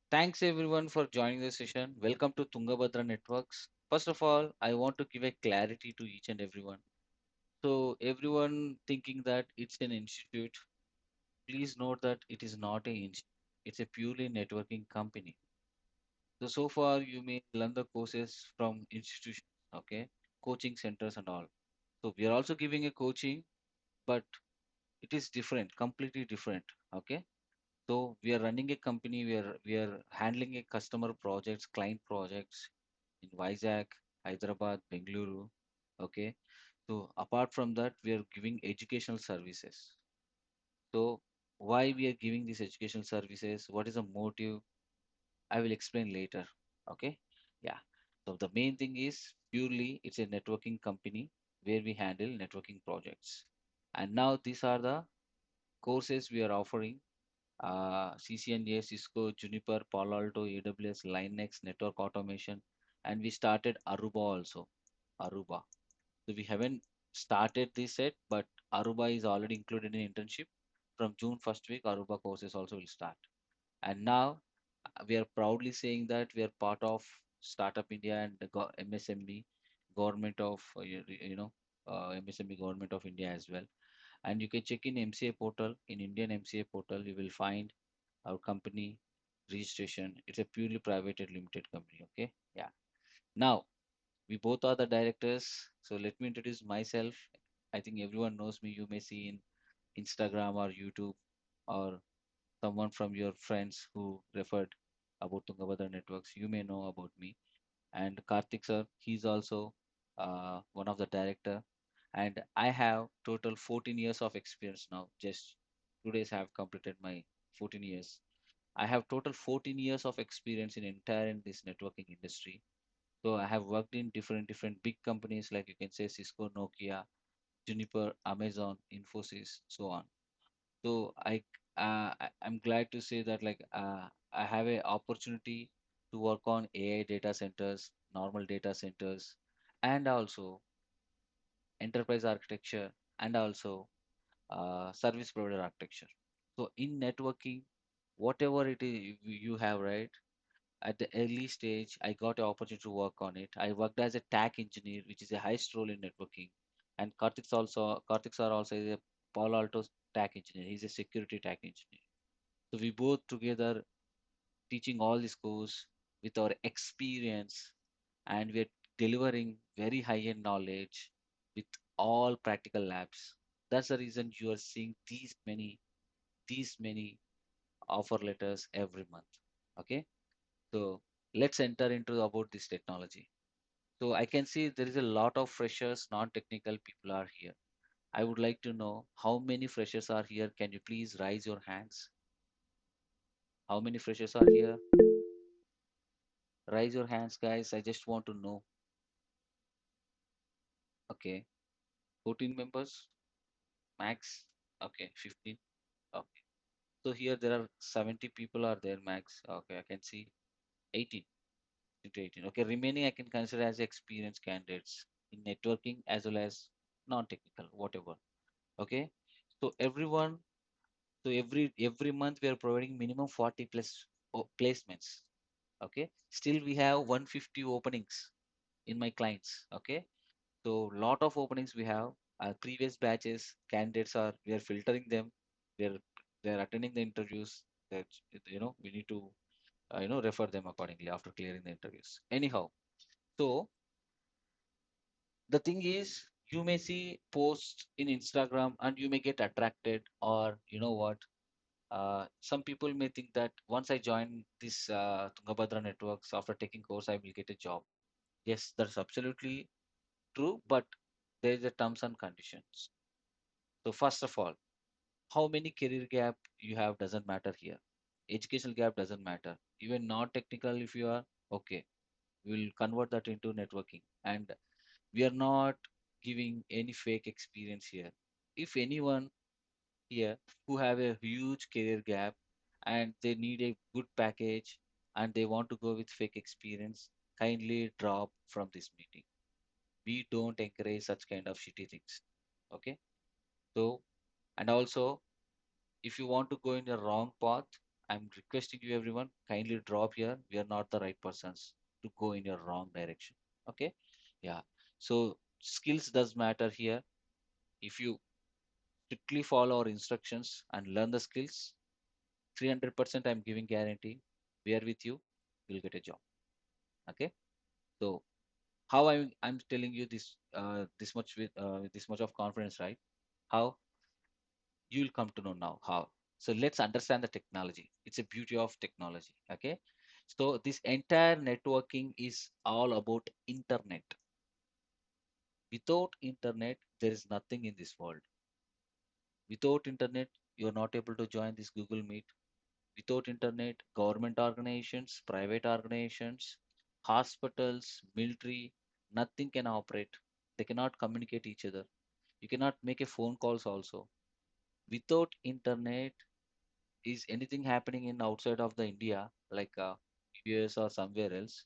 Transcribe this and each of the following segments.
Thanks everyone for joining the session. Welcome to Tungabhadra Networks. First of all, I want to give a clarity to each and everyone. So, everyone thinking that it's an institute, please note that it is not a institute. It's a purely networking company. So far you may learn the courses from institutions, okay, coaching centers and all. So we are also giving a coaching, but it is different, completely different. Okay. So we are running a company, we are handling a customer projects, client projects in Vizag, Hyderabad, Bengaluru. Okay. So apart from that, we are giving educational services. So why we are giving these educational services? What is the motive? I will explain later. Okay. Yeah. So the main thing is purely it's a networking company where we handle networking projects. And now these are the courses we are offering CCNA, Cisco, Juniper, Palo Alto, AWS, Linux, network automation, and we started Aruba also. Aruba. So we haven't started this yet, but Aruba is already included in internship. From June first week, Aruba courses also will start. And now we are proudly saying that we are part of Startup India and the MSME government of MSME government of India as well. And you can check in MCA portal. In Indian MCA portal, you will find our company registration. It's a purely private and limited company. Okay. Yeah. Now we both are the directors. So let me introduce myself. I think everyone knows me. You may see in Instagram or YouTube or someone from your friends who referred about Tungabhadra Networks. You may know about me. And Karthik sir, he's also one of the director. And I have total 14 years of experience now. Just 2 days I have completed my 14 years. I have total 14 years of experience in entire in this networking industry. So I have worked in different big companies like you can say Cisco, Nokia, Juniper, Amazon, Infosys, so on. So I'm glad to say that I have a opportunity to work on AI data centers, normal data centers, and also enterprise architecture, and also service provider architecture. So in networking, whatever it is you have, right? At the early stage, I got an opportunity to work on it. I worked as a TAC engineer, which is a highest role in networking. And Karthik sir also is a Palo Alto TAC engineer. He's a security TAC engineer. So we both together teaching all these course with our experience, and we're delivering very high-end knowledge with all practical labs. That's the reason you are seeing these many offer letters every month. Okay. So let's enter into about this technology. So I can see there is a lot of freshers, non-technical people are here. I would like to know how many freshers are here. Can you please raise your hands? How many freshers are here? Raise your hands, guys. I just want to know. Okay, 14 members max. Okay, 15. Okay. So here there are 70 people are there max. Okay, I can see 18 into 18. Okay, remaining I can consider as experienced candidates in networking as well as non-technical, whatever. Okay. So everyone, so every month we are providing minimum 40 plus placements. Okay. Still we have 150 openings in my clients. Okay. So lot of openings we have. Previous batches candidates are we are filtering them. They're they're attending the interviews. That we need to refer them accordingly after clearing the interviews. Anyhow, so the thing is you may see posts in Instagram and you may get attracted, or you know what, some people may think that once I join this Tungabhadra networks after taking course, I will get a job. Yes, that's absolutely true, but there is a terms and conditions. So first of all, how many career gap you have doesn't matter here. Educational gap doesn't matter. Even not technical, if you are okay, we'll convert that into networking. And we are not giving any fake experience here. If anyone here who have a huge career gap and they need a good package and they want to go with fake experience, kindly drop from this meeting. We don't encourage such kind of shitty things. Okay. So, and also, if you want to go in the wrong path, I'm requesting you everyone, kindly drop here. We are not the right persons to go in your wrong direction. Okay? Yeah. So skills does matter here. If you strictly follow our instructions and learn the skills, 300% I'm giving guarantee. We are with you. You'll get a job. Okay? So how I'm telling you this much with this much of confidence, right? How you'll come to know now how. So let's understand the technology. It's a beauty of technology. Okay. So this entire networking is all about internet. Without internet, there is nothing in this world. Without internet, you're not able to join this Google Meet. Without internet, government organizations, private organizations, hospitals, military, nothing can operate. They cannot communicate each other. You cannot make a phone calls also. Without internet, is anything happening in outside of the India, like US or somewhere else,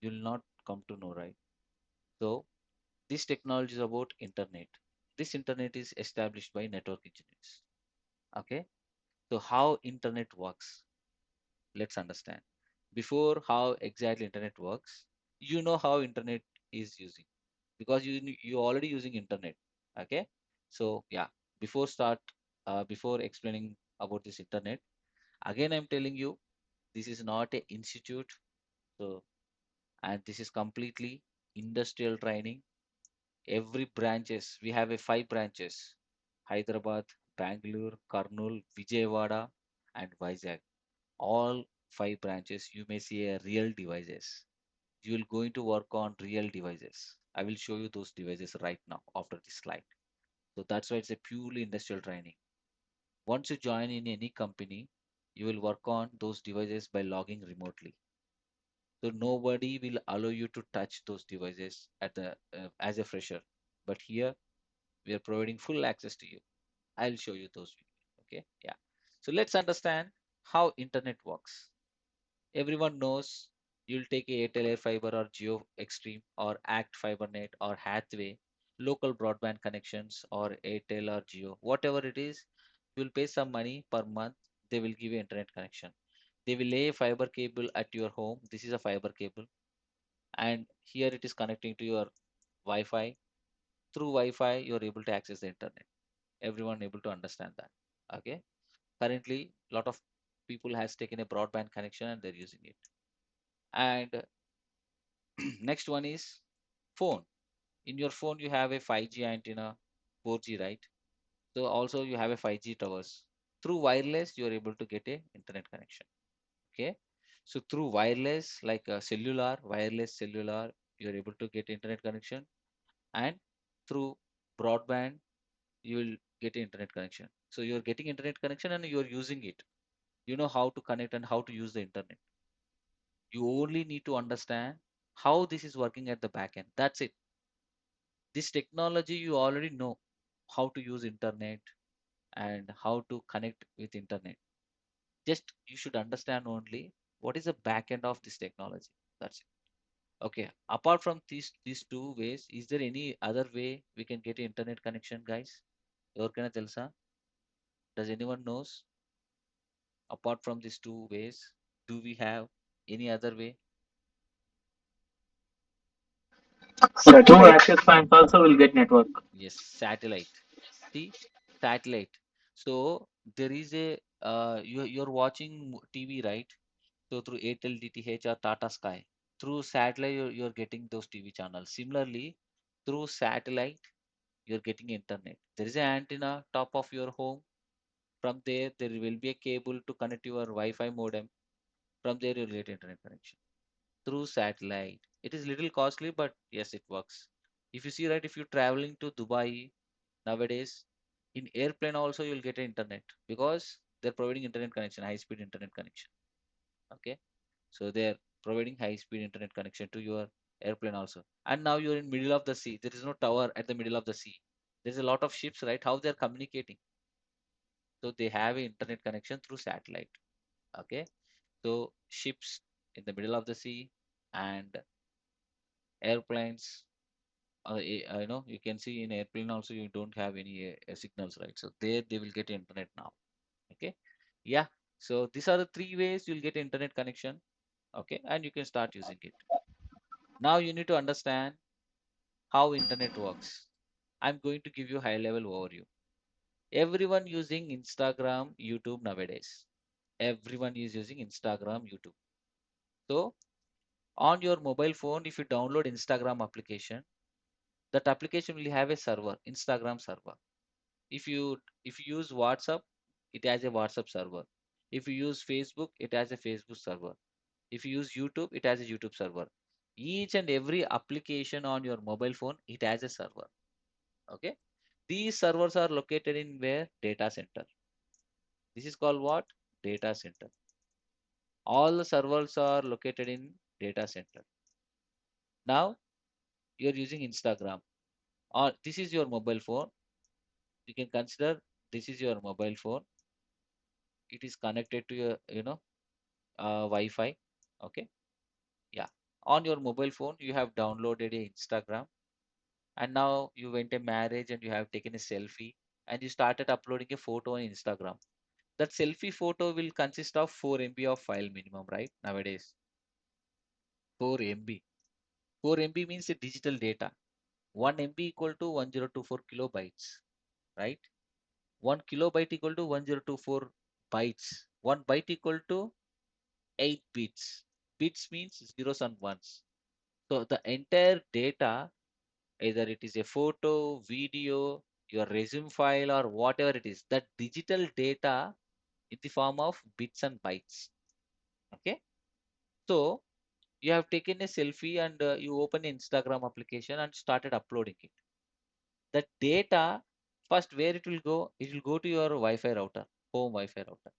you'll not come to know, right? So this technology is about internet. This internet is established by network engineers. Okay. So how internet works? Let's understand. Before how exactly internet works, you know how internet is using because you already using internet. Okay. So yeah, before explaining about this internet, again I'm telling you this is not a institute. So, and this is completely industrial training. Every branches, we have a 5 branches: Hyderabad, Bangalore, Kurnool, Vijayawada, and Vizag. All 5 branches, you may see a real devices. You will going to work on real devices. I will show you those devices right now after this slide. So that's why it's a purely industrial training. Once you join in any company, you will work on those devices by logging remotely. So nobody will allow you to touch those devices at the as a fresher. But here we are providing full access to you. I'll show you those videos. Okay, yeah. So let's understand how internet works. Everyone knows you'll take a Airtel Air Fiber or Geo Extreme or Act FiberNet or Hathway local broadband connections or Airtel or Geo, whatever it is, you'll pay some money per month. They will give you internet connection. They will lay a fiber cable at your home. This is a fiber cable, and here it is connecting to your Wi-Fi. Through Wi-Fi, you're able to access the internet. Everyone able to understand that. Okay. Currently, a lot of people has taken a broadband connection and they're using it. And next one is phone. In your phone, you have a 5G antenna, 4G, right? So also you have a 5G towers. Through wireless, you are able to get a internet connection. Okay. So through wireless, like wireless cellular, you are able to get internet connection, and through broadband you will get internet connection. So you're getting internet connection and you're using it. You know how to connect and how to use the internet. You only need to understand how this is working at the back end. That's it. This technology you already know how to use internet and how to connect with internet. Just you should understand only what is the back end of this technology. That's it. Okay. Apart from these two ways, is there any other way we can get internet connection, guys? ఎవరికైనా తెలుసా? Does anyone knows? Apart from these two ways, do we have any other way? Two access points also will get network. Yes, satellite. See, satellite. So there is a you're watching TV, right? So through Airtel DTH or Tata Sky, through satellite you're getting those TV channels. Similarly, through satellite you're getting internet. There is an antenna top of your home. From there, there will be a cable to connect your Wi-Fi modem. From there, you'll get internet connection through satellite. It is little costly, but yes, it works. If you see, right, if you're traveling to Dubai nowadays, in airplane also you'll get internet because they're providing internet connection, high-speed internet connection. Okay, so they're providing high-speed internet connection to your airplane also. And now you're in middle of the sea. There is no tower at the middle of the sea. There's a lot of ships, right? How they're communicating? So they have an internet connection through satellite. Okay, so ships in the middle of the sea and airplanes. You know, you can see in airplane also you don't have any signals, right? So there they will get internet now. Okay, yeah. So these are the three ways you'll get internet connection. Okay, and you can start using it. Now you need to understand how internet works. I'm going to give you high level overview. Everyone using Instagram, YouTube nowadays. Everyone is using Instagram, YouTube. So on your mobile phone, if you download Instagram application, that application will have a server, Instagram server. If you use WhatsApp, it has a WhatsApp server. If you use Facebook, it has a Facebook server. If you use YouTube, it has a YouTube server. Each and every application on your mobile phone, it has a server. Okay. These servers are located in where? Data center. This is called what? Data center. All the servers are located in data center. Now you're using Instagram, or this is your mobile phone. You can consider this is your mobile phone. It is connected to your, Wi-Fi. Okay. Yeah. On your mobile phone, you have downloaded a Instagram, and now you went a marriage and you have taken a selfie and you started uploading a photo on Instagram. That selfie photo will consist of 4 MB of file minimum, right? Nowadays, 4 MB. 4 MB means a digital data. 1 MB equal to 1024 kilobytes, right? 1 kilobyte equal to 1024 bytes. 1 byte equal to 8 bits. Bits means zeros and ones. So the entire data, either it is a photo, video, your resume file, or whatever it is, that digital data in the form of bits and bytes. Okay. So you have taken a selfie and you open Instagram application and started uploading it. The data, first where it will go? It will go to your Wi-Fi router, home Wi-Fi router.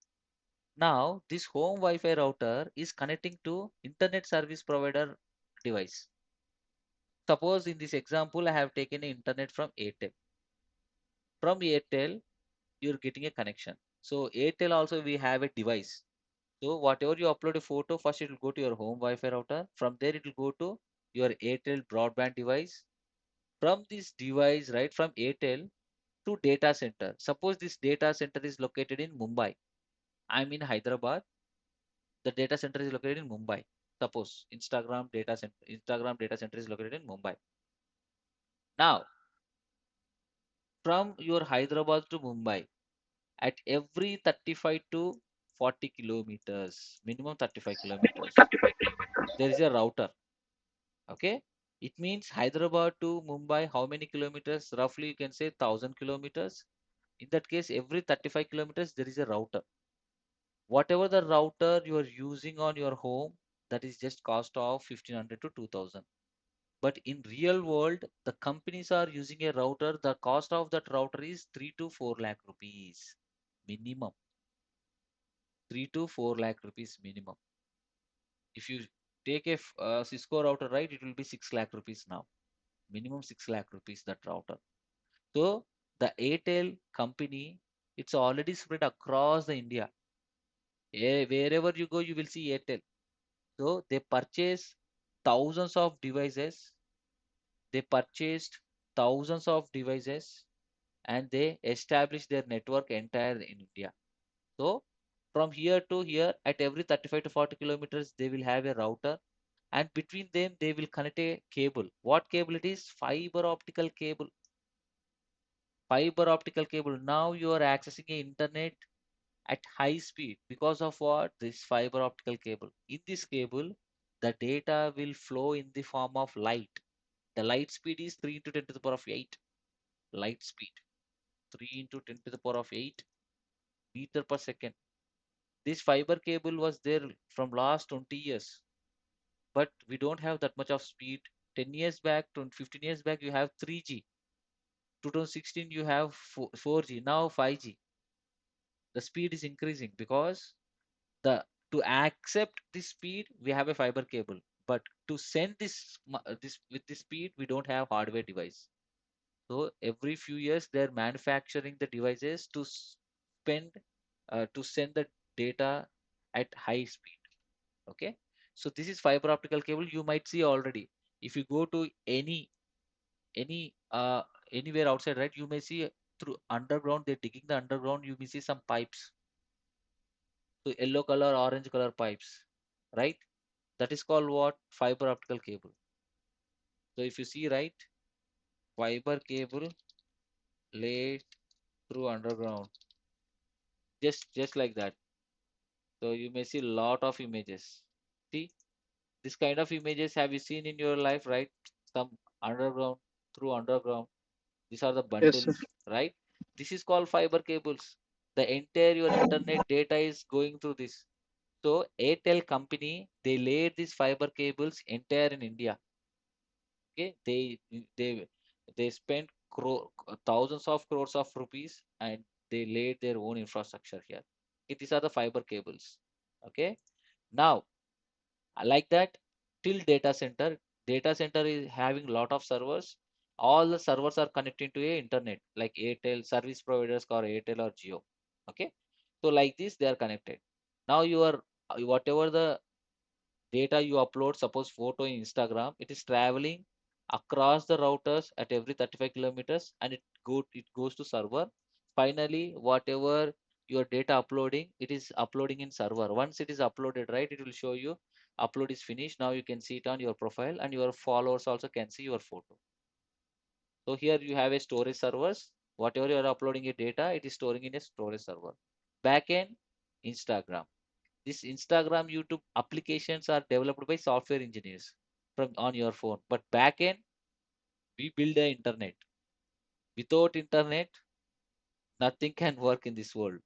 Now this home Wi-Fi router is connecting to internet service provider device. Suppose in this example, I have taken internet from Airtel. From Airtel, you're getting a connection. So Airtel also we have a device. So whatever you upload a photo, first it will go to your home Wi-Fi router. From there it will go to your Airtel broadband device. From this device, right, from Airtel to data center. Suppose this data center is located in Mumbai. I'm in Hyderabad. The data center is located in Mumbai. Suppose Instagram data center is located in Mumbai. Now, from your Hyderabad to Mumbai, at every 35 to 40 kilometers, minimum 35 kilometers, there is a router. Okay. It means Hyderabad to Mumbai, how many kilometers? Roughly, you can say 1,000 kilometers. In that case, every 35 kilometers, there is a router. Whatever the router you are using on your home, that is just cost of 1,500 to 2,000. But in real world, the companies are using a router. The cost of that router is 3 to 4 lakh rupees minimum. 3 to 4 lakh rupees minimum. If you take a Cisco router, right, it will be 6 lakh rupees now. Minimum 6 lakh rupees that router. So the Airtel company, it's already spread across the India. Wherever you go, you will see Airtel. So they purchase thousands of devices. They purchased thousands of devices and they established their network entire in India. So from here to here, at every 35 to 40 kilometers, they will have a router, and between them, they will connect a cable. What cable it is? Fiber optical cable. Fiber optical cable. Now you are accessing a internet at high speed because of what? This fiber optical cable. In this cable, the data will flow in the form of light. The light speed is 3 into 10 to the power of 8. Light speed 3 into 10 to the power of 8 meter per second. This fiber cable was there from last 20 years, but we don't have that much of speed. 10 years back, 15 years back, you have 3G. 2016, you have 4G. Now 5G. The speed is increasing because the to accept this speed, we have a fiber cable. But to send this with this speed, we don't have hardware device. So every few years, they're manufacturing the devices to spend to send the data at high speed. Okay. So this is fiber optical cable. You might see already. If you go to any anywhere outside, right, you may see through underground. They're digging the underground. You may see some pipes. So yellow color, orange color pipes, right? That is called what? Fiber optical cable. So if you see, right, fiber cable laid through underground, just like that. So you may see lot of images. See, this kind of images have you seen in your life, right? Some underground, through underground. These are the Yes, sir. bundles, right? This is called fiber cables. The entire your internet data is going through this. So Airtel company, they laid these fiber cables entire in India. Okay, they they spent thousands of crores of rupees and they laid their own infrastructure here. Okay, these are the fiber cables. Okay, now like that till data center. Data center is having lot of servers. All the servers are connecting to a internet like Airtel service providers or Airtel or Geo. Okay, so like this they are connected. Now your whatever the data you upload, suppose photo in Instagram, it is traveling across the routers at every 35 kilometers and it goes to server. Finally, whatever your data uploading, it is uploading in server. Once it is uploaded, right, it will show you upload is finished. Now you can see it on your profile and your followers also can see your photo. So here you have a storage servers. Whatever you are uploading your data, it is storing in a storage server. Backend, Instagram. This Instagram, YouTube applications are developed by software engineers from on your phone. But backend, we build the internet. Without internet, nothing can work in this world.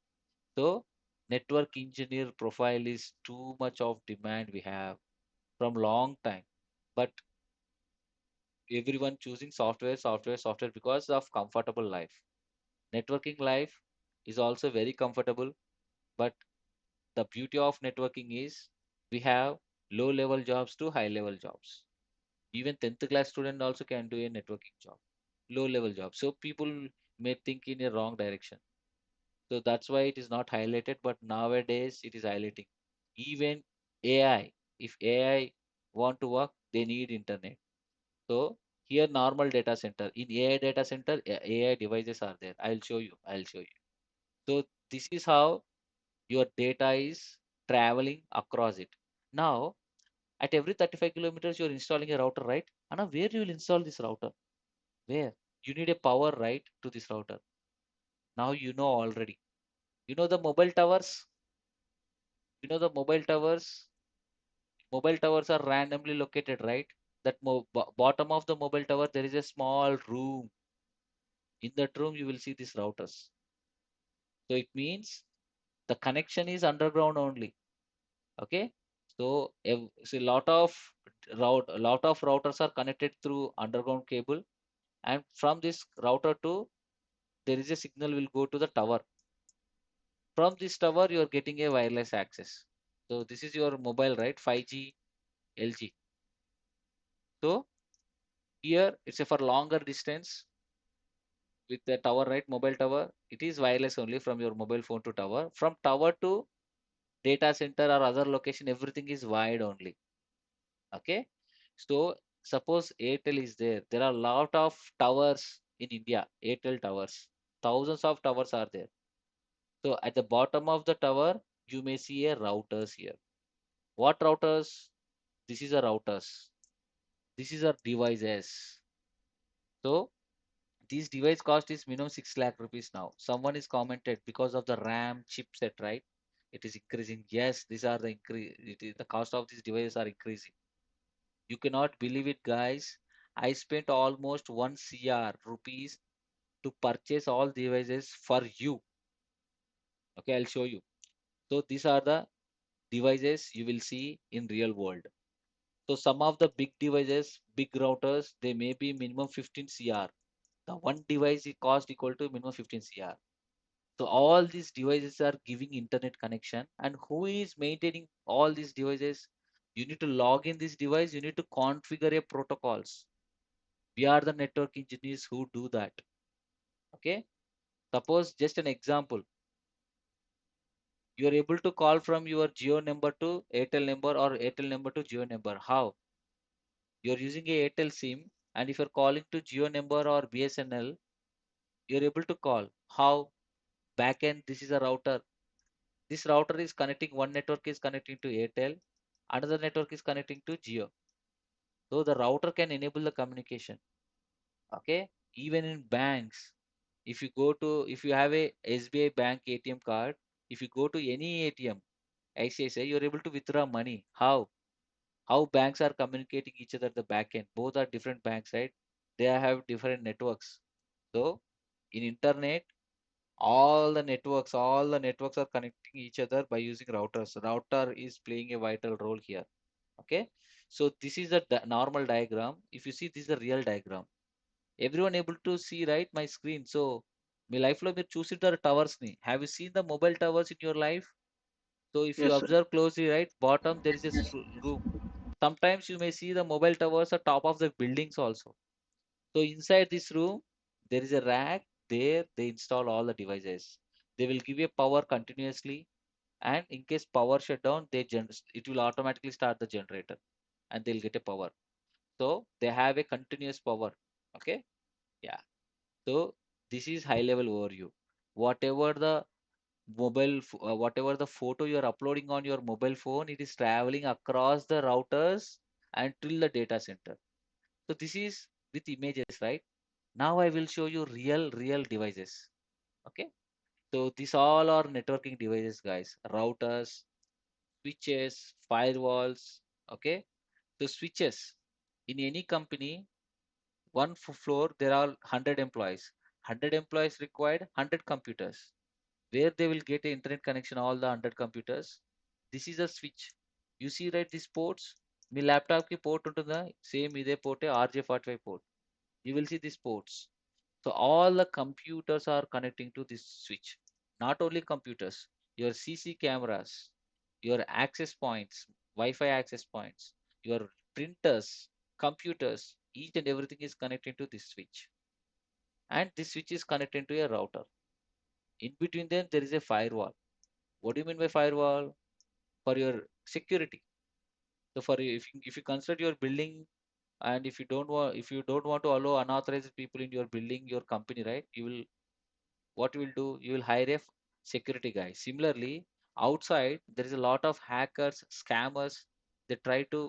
So network engineer profile is too much of demand we have from long time. But everyone choosing software because of comfortable life. Networking life is also very comfortable, but the beauty of networking is we have low level jobs to high level jobs. Even 10th class student also can do a networking job, low level job. So people may think in a wrong direction. So that's why it is not highlighted, but nowadays it is highlighting. Even AI, if AI want to work, they need internet. So here normal data center. In AI data center, AI devices are there. I'll show you. I'll show you. So this is how your data is traveling across it. Now, at every 35 kilometers, you're installing a router, right? And where you will install this router? Where? You need a power right to this router. Now you know already. You know the mobile towers? You know the mobile towers? Mobile towers are randomly located, right? That bottom of the mobile tower, there is a small room. In that room, you will see these routers. So it means the connection is underground only. Okay. So, so a lot of routers are connected through underground cable, and from this router to there is a signal will go to the tower. From this tower, you are getting a wireless access. So this is your mobile, right? 5G, LG. So here it's a for longer distance with the tower, right? Mobile tower. It is wireless only from your mobile phone to tower. From tower to data center or other location, everything is wired only. Okay. So suppose Airtel is there. There are a lot of towers in India, Airtel towers. Thousands of towers are there. So at the bottom of the tower, you may see a routers here. What routers? This is a routers. This is a devices. So this device cost is minimum 6 lakh rupees now. Someone is commented because of the RAM chipset, right? It is increasing. Yes, these are the increase. The cost of these devices are increasing. You cannot believe it, guys. I spent almost 1 CR rupees to purchase all devices for you. Okay, I'll show you. So these are the devices you will see in real world. So some of the big devices, big routers, they may be minimum 15 CR. The one device is cost equal to minimum 15 CR. So all these devices are giving internet connection. And who is maintaining all these devices? You need to log in this device. You need to configure a protocols. We are the network engineers who do that. Okay. Suppose just an example. You are able to call from your Geo number to Airtel number or Airtel number to Geo number. How? You're using a Airtel SIM, and if you're calling to Geo number or BSNL, you're able to call. How? Backend, this is a router. This router is connecting, one network is connecting to Airtel, another network is connecting to Geo. So the router can enable the communication. Okay. Even in banks, if you have a SBI bank ATM card, if you go to any ATM, ICICI, you're able to withdraw money. How? How banks are communicating each other at the back end. Both are different banks, right? They have different networks. So in internet, all the networks are connecting each other by using routers. Router is playing a vital role here. Okay. So this is a normal diagram. If you see, this is a real diagram. Everyone able to see, right, my screen. So me life లో మీరు చూసింటారు towers ని. Have you seen the mobile towers in your life? So if you Yes, sir. observe closely, right, bottom there is a room. Sometimes you may see the mobile towers at top of the buildings also. So inside this room, there is a rack. There they install all the devices. They will give a power continuously, and in case power shut down, it will automatically start the generator, and they'll get a power. So they have a continuous power. Okay, yeah. So this is high level overview. Whatever the whatever the photo you are uploading on your mobile phone, it is traveling across the routers and till the data center. So this is with images, right? Now I will show you real devices. Okay. So these all are networking devices, guys. Routers, switches, firewalls. Okay. So switches in any company, one floor there are 100 employees. 100 employees required 100 computers. Where they will get a internet connection, all the 100 computers. This is a switch. You see, right, these ports. Me laptop కి port ఉంటుందా? Same ఇదే పోర్టే, RJ45 port. You will see these ports. So all the computers are connecting to this switch. Not only computers, your CC cameras, your access points, Wi-Fi access points, your printers, computers, each and everything is connected to this switch. And this switch is connected to a router. In between them, there is a firewall. What do you mean by firewall? For your security. So for you, if you consider your building, and if you don't want to allow unauthorized people in your building, your company, right? What you will do? You will hire a security guy. Similarly, outside there is a lot of hackers, scammers. They try to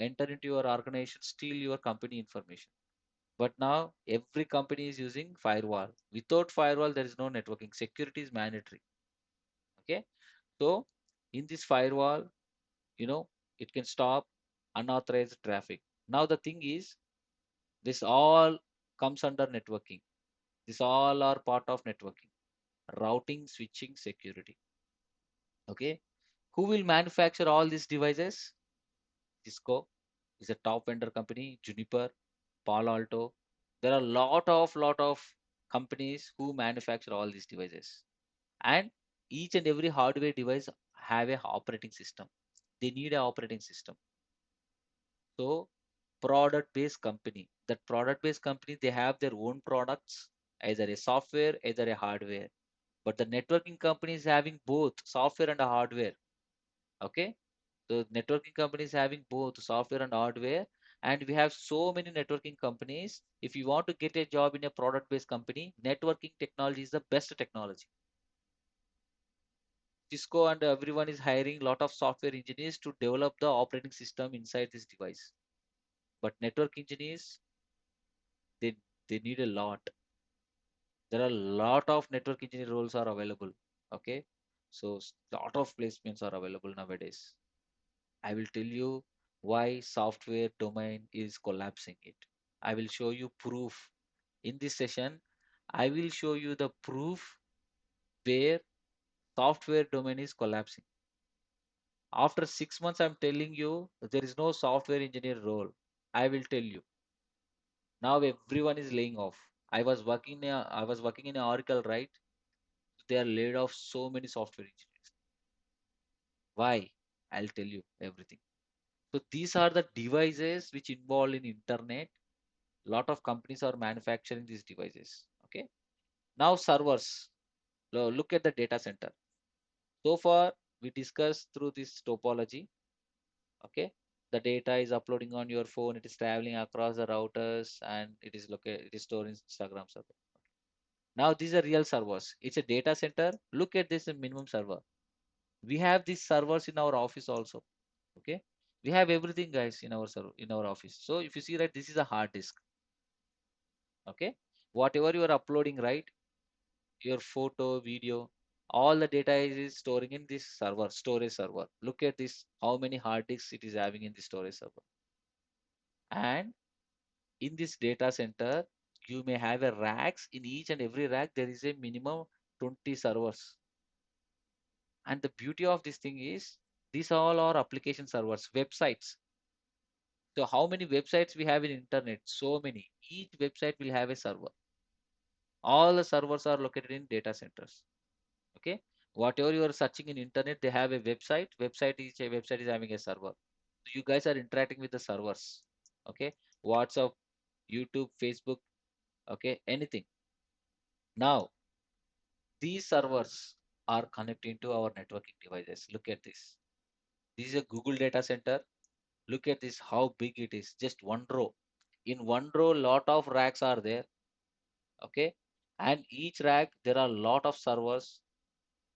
enter into your organization, steal your company information. But now every company is using firewall. Without firewall, there is no networking. Security is mandatory. Okay. So in this firewall, you know, it can stop unauthorized traffic. Now the thing is, this all comes under networking. This all are part of networking, routing, switching, security. Okay. Who will manufacture all these devices? Cisco is a top vendor company. Juniper, Palo Alto. There are lot of companies who manufacture all these devices. And each and every hardware device have a operating system. They need an operating system. So product based company, that product based company, they have their own products, either a software, either a hardware. But the networking company is having both software and a hardware. Okay. So networking company is having both software and hardware. And we have so many networking companies. If you want to get a job in a product based company, networking technology is the best technology. Cisco and everyone is hiring a lot of software engineers to develop the operating system inside this device. But network engineers, they they need a lot. There are a lot of network engineer roles are available. Okay. So lot of placements are available nowadays. I will tell you why software domain is collapsing it. I will show you proof. In this session, I will show you the proof where software domain is collapsing. After 6 months, I'm telling you there is no software engineer role. I will tell you. Now everyone is laying off. I was working in Oracle, right? They are laid off so many software engineers. Why? I'll tell you everything. So these are the devices which involve in internet. Lot of companies are manufacturing these devices. Okay. Now servers. Look at the data center. So far we discussed through this topology. Okay. The data is uploading on your phone. It is traveling across the routers and it is located. It is stored in Instagram server. Now these are real servers. It's a data center. Look at this minimum server. We have these servers in our office also. Okay, we have everything, guys, in our server in our office. So if you see that this is a hard disk, okay, whatever you are uploading, right, your photo, video, all the data is storing in this server, storage server. Look at this, how many hard disks it is having in the storage server. And in this data center, you may have a racks. In each and every rack, there is a minimum 20 servers. And the beauty of this thing is, these all are application servers, websites. So how many websites we have in internet? So many. Each website will have a server. All the servers are located in data centers. Okay. Whatever you are searching in internet, they have a website. Website is having a server. So you guys are interacting with the servers. Okay. WhatsApp, YouTube, Facebook, okay, anything. Now, these servers are connecting to our networking devices. Look at this. This is a Google data center. Look at this, how big it is. Just one row. In one row, lot of racks are there. Okay. And each rack, there are lot of servers.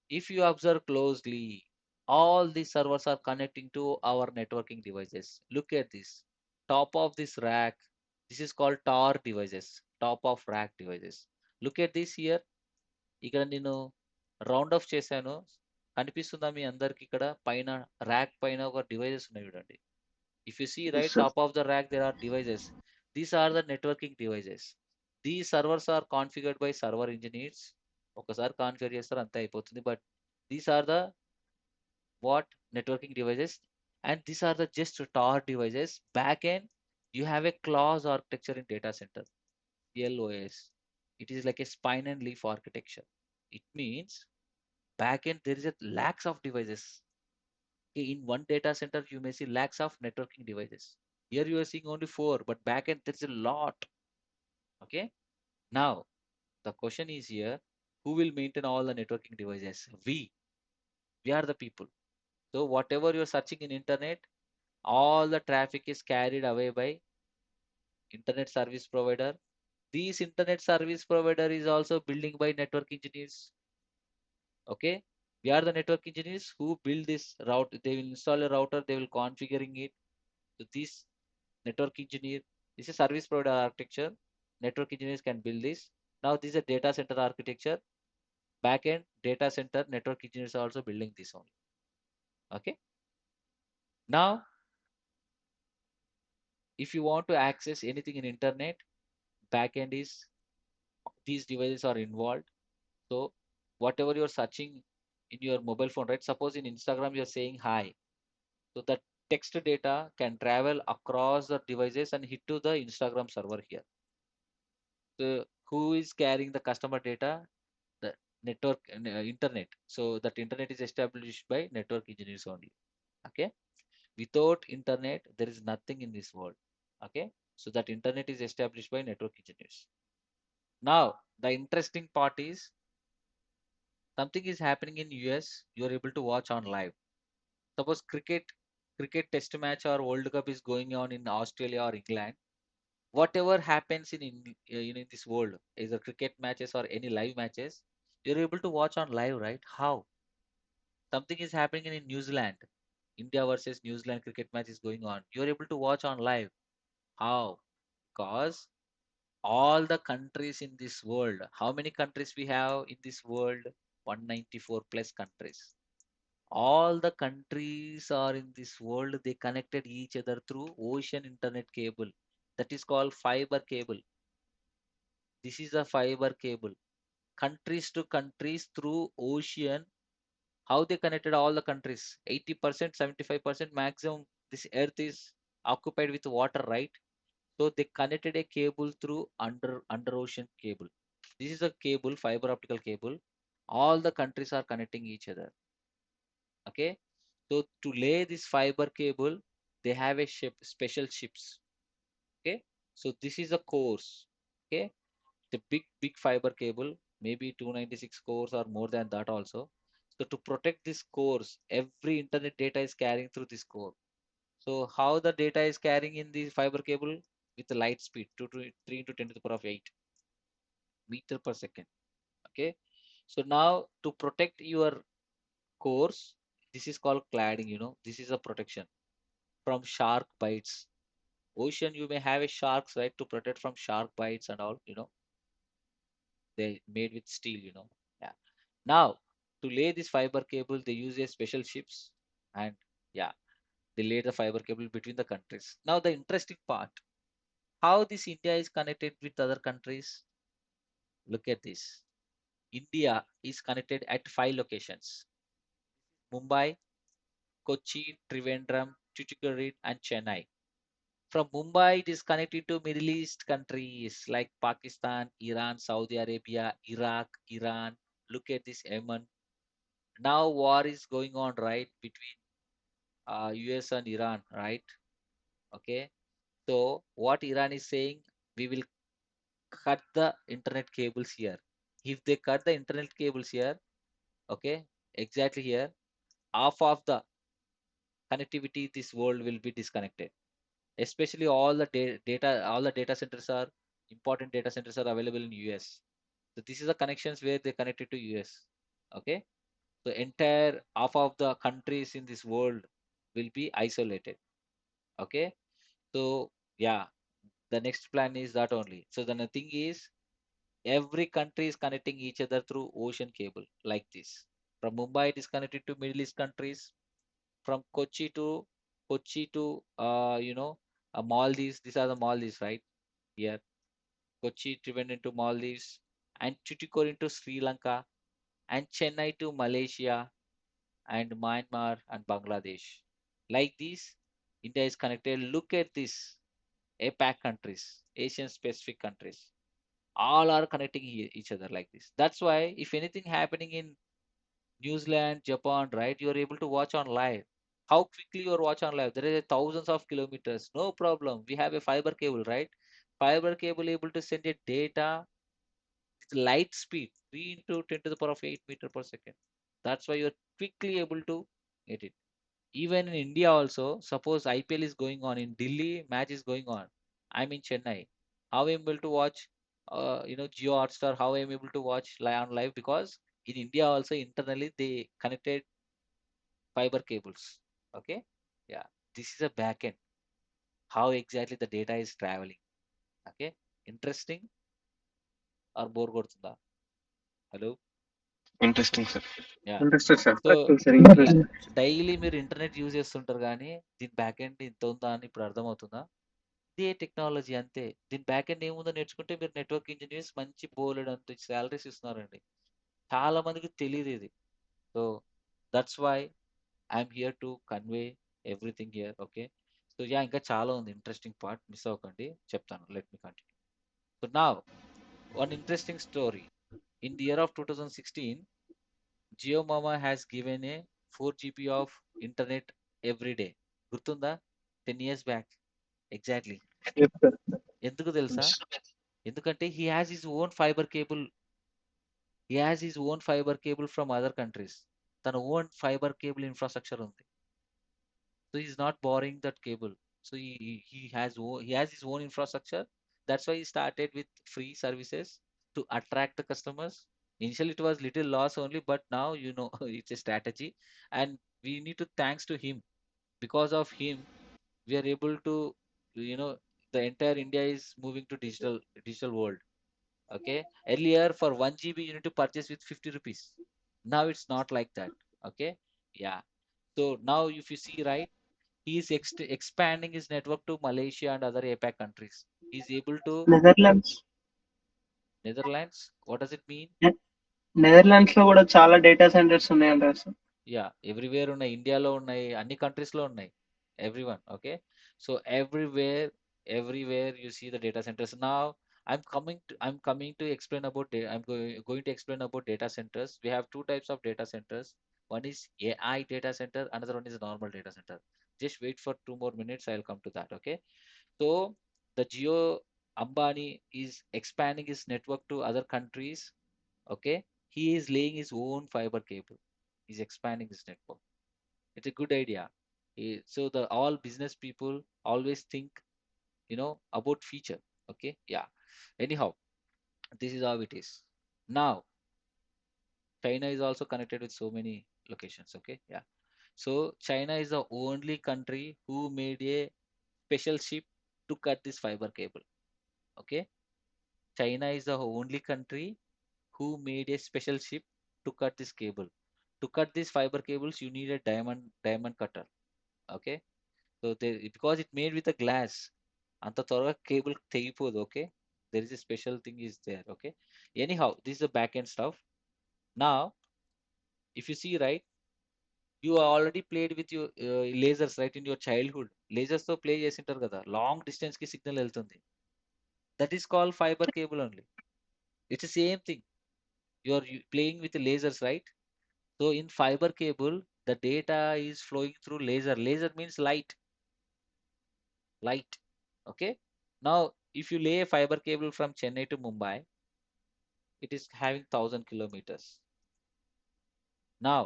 If you observe closely, all these servers are connecting to our networking devices. Look at this. Top of this rack, this is called TOR devices, top of rack devices. Look at this here. ఇక్కడ నేను round of చేశాను. కనిపిస్తుందా మీ అందరికి ఇక్కడ పైన rack పైన ఒక devices ఉన్నాయి చూడండి. If you see, Yes, right, sir. top of the rack, there are devices. These are the networking devices. These servers are configured by server engineers. ఒకసారి కాన్ఫిగర్ చేస్తారు అంతే అయిపోతుంది. But these are the what networking devices, and these are the just tor devices. Backend, you have a clause architecture in data center, CLOS. It is like a spine and leaf architecture. It means backend there is a lakhs of devices. Okay, in one data center, you may see lakhs of networking devices. Here you are seeing only four, but backend there's a lot. Okay. Now the question is here: who will maintain all the networking devices? We are the people. So whatever you're searching in internet, all the traffic is carried away by internet service provider. This internet service provider is also building by network engineers. Okay, we are the network engineers who build this route. They will install a router, they will configuring it. So this network engineer, this is service provider architecture. Network engineers can build this. Now this is a data center architecture. Backend data center network engineers are also building this only. Okay. Now, if you want to access anything in internet, backend is these devices are involved. So whatever you're searching in your mobile phone, right? Suppose in Instagram you're saying hi. So that text data can travel across the devices and hit to the Instagram server here. So who is carrying the customer data? The network internet. So that internet is established by network engineers only. Okay. Without internet, there is nothing in this world. Okay. So that internet is established by network engineers. Now, the interesting part is something is happening in US, you're able to watch on live. Suppose cricket test match or World Cup is going on in Australia or England. Whatever happens in this world, either cricket matches or any live matches, you're able to watch on live, right? How? Something is happening in New Zealand. India versus New Zealand cricket match is going on. You're able to watch on live. How? Because all the countries in this world, how many countries we have in this world? 194 plus countries. All the countries are in this world, they connected each other through ocean internet cable. That is called fiber cable. This is a fiber cable. Countries to countries through ocean. How they connected all the countries? 80%, 75% maximum. This earth is occupied with water, right? So they connected a cable through under ocean cable. This is a cable, fiber optical cable. All the countries are connecting each other. Okay. So to lay this fiber cable, they have a ship, special ships. Okay. So this is a course. Okay. The big fiber cable, maybe 296 cores or more than that also. So to protect this cores, every internet data is carrying through this core. So how the data is carrying in the fiber cable with the light speed, 2 to 3 into 10 to the power of 8 meter per second. Okay. So now to protect your cores, This is called cladding, you know. This is a protection from shark bites. Ocean, you may have a sharks, right, to protect from shark bites and all, you know. They made with steel, you know. Yeah. Now, to lay this fiber cable, they use a special ships, and yeah, they lay the fiber cable between the countries. Now, the interesting part, how this India is connected with other countries. Look at this. India is connected at 5 locations: Mumbai, Kochi, Trivandrum, Tuticorin, and Chennai. From Mumbai, it is connected to Middle East countries like Pakistan, Iran, Saudi Arabia, Iraq, Iran. Look at this, Yemen. Now war is going on, right, between US and Iran, right? Okay. So what Iran is saying, we will cut the internet cables here. If they cut the internet cables here, okay, exactly here, half of the connectivity this world will be disconnected. Especially all the all the data centers are important data centers are available in US. So this is the connections where they connected to US. Okay. So entire half of the countries in this world will be isolated. Okay. So yeah, the next plan is that only. So the thing is, every country is connecting each other through ocean cable like this. From Mumbai, it is connected to Middle East countries. From Kochi to Maldives. These are the Maldives, right? Here, Kochi driven into Maldives, and Tuticorin to Sri Lanka, and Chennai to Malaysia, and Myanmar and Bangladesh. Like this, India is connected. Look at this, APAC countries, Asian Pacific countries, all are connecting each other like this. That's why if anything happening in New Zealand, Japan, right, you're able to watch on live. How quickly you watch on live? There is thousands of kilometers, no problem. We have a fiber cable, right? Fiber cable able to send a data with light speed, 3 into 10 to the power of 8 meter per second. That's why you're quickly able to get it. Even in India also, suppose IPL is going on in Delhi, match is going on. I'm in Chennai. How I'm able to watch, Geo Hotstar? How I'm able to watch live on live? Because in India also internally they connected fiber cables. Okay, yeah, this is a backend. How exactly the data is traveling? Okay, interesting or bore కొడుతుందా? Hello, Interesting, sir. yeah. Interesting, sir. So Very yeah, interesting. Daily మీరు internet use చేస్తుంటారు కానీ దీని back end ఇంత ఉందా అని ఇప్పుడు అర్థమవుతుందా? ఇదే టెక్నాలజీ అంతే. దీని బ్యాక్ ఎండ్ ఏముందో నేర్చుకుంటే మీరు నెట్వర్క్ ఇంజినీర్స్ మంచి బోలెడంత సాలరీస్ ఇస్తున్నారండి. చాలా మందికి తెలియదు ఇది. So that's why I'm here to convey everything here. Okay. So yeah, ఇంకా చాలా ఉంది ఇంట్రెస్టింగ్ పార్ట్, మిస్ అవ్వకండి, చెప్తాను. Let me continue. సో నా one interesting story. In the year of 2016, Jio మామా has given a 4 GB of internet every day. గుర్తుందా? 10 years back exactly. Yes, sir. ఎందుకు తెలుసా? Yes. ఎందుకంటే he has his own fiber cable from other countries. తన own fibre cable infrastructure ఉంది. So he's not borrowing that cable. So he has his own infrastructure. That's why he started with free services to attract the customers. Initially it was little loss only, but now it's a strategy, and we need to thanks to him. Because of him, we are able to, you know, the entire India is moving to digital world. Okay, earlier for 1 GB you need to purchase with 50 rupees. Now it's not like that. Okay, yeah. So now if you see, right, he is expanding his network to Malaysia and other APAC countries. He's able to Netherlands. Netherlands. What does it mean? Ne- Netherlands లో కూడా చాలా data centres ఉన్నాయంటారు sir. Yeah, everywhere ఉన్నాయి. ఇండియాలో ఉన్నాయి, అన్ని countries లో ఉన్నాయి. Everyone, okay? So everywhere you see the data centers. Now I'm coming to explain about going to explain about data centers. We have two types of data centers. One is AI data center, another one is normal data center. Just wait for 2 more minutes, I'll come to that, okay? So the Geo Ambani is expanding his network to other countries. Okay, he is laying his own fiber cable. He's expanding his network. It's a good idea. So the all business people always think, about future. Okay, yeah. Anyhow, this is how it is. Now, China is also connected with so many locations. Okay, yeah. So China is the only country who made a special ship to cut this fiber cable. Okay, China is the only country who made a special ship to cut this cable. To cut these fiber cables, you need a diamond cutter. Okay, so because it made with a glass, అంత త్వరగా cable తెగిపోదు. Okay, there is a special thing is there. Okay, anyhow, this is the back end stuff. Now, if you see, right, you already played with your lasers, right, in your childhood. Lasers తో play చేసింటారు కదా, long distance కి signal వెళ్తుంది. That is called fiber cable only. It's the same thing. You are playing with the lasers, right? So in fiber cable, the data is flowing through laser. Laser means light, light. Okay. Now, if you lay a fiber cable from Chennai to Mumbai, it is having 1,000 kilometers. Now,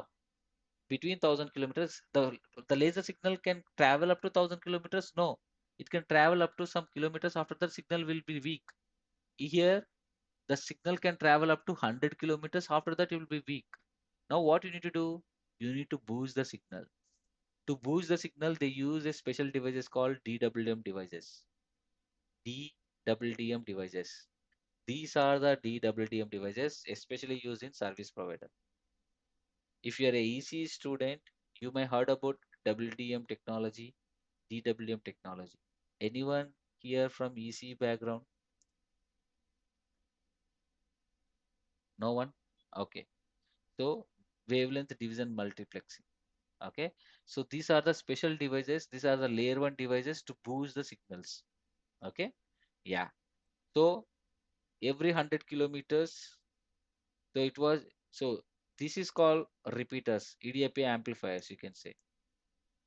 between 1,000 kilometers, the laser signal can travel up to 1,000 kilometers. No, it can travel up to some kilometers. After that, signal will be weak. Here, the signal can travel up to 100 kilometers. After that, it will be weak. Now, what you need to do? You need to boost the signal. To boost the signal, they use a special devices called DWDM devices. DWDM devices. These are the DWDM devices, especially used in service provider. If you are a EC student, you may heard about WDM technology, DWDM technology. Anyone here from EC background? No one? Okay. So wavelength division multiplexing. Okay. So these are the special devices. These are the layer one devices to boost the signals. Okay. Yeah. So every 100 kilometers, so it was, so this is called repeaters, EDAP amplifiers, you can say.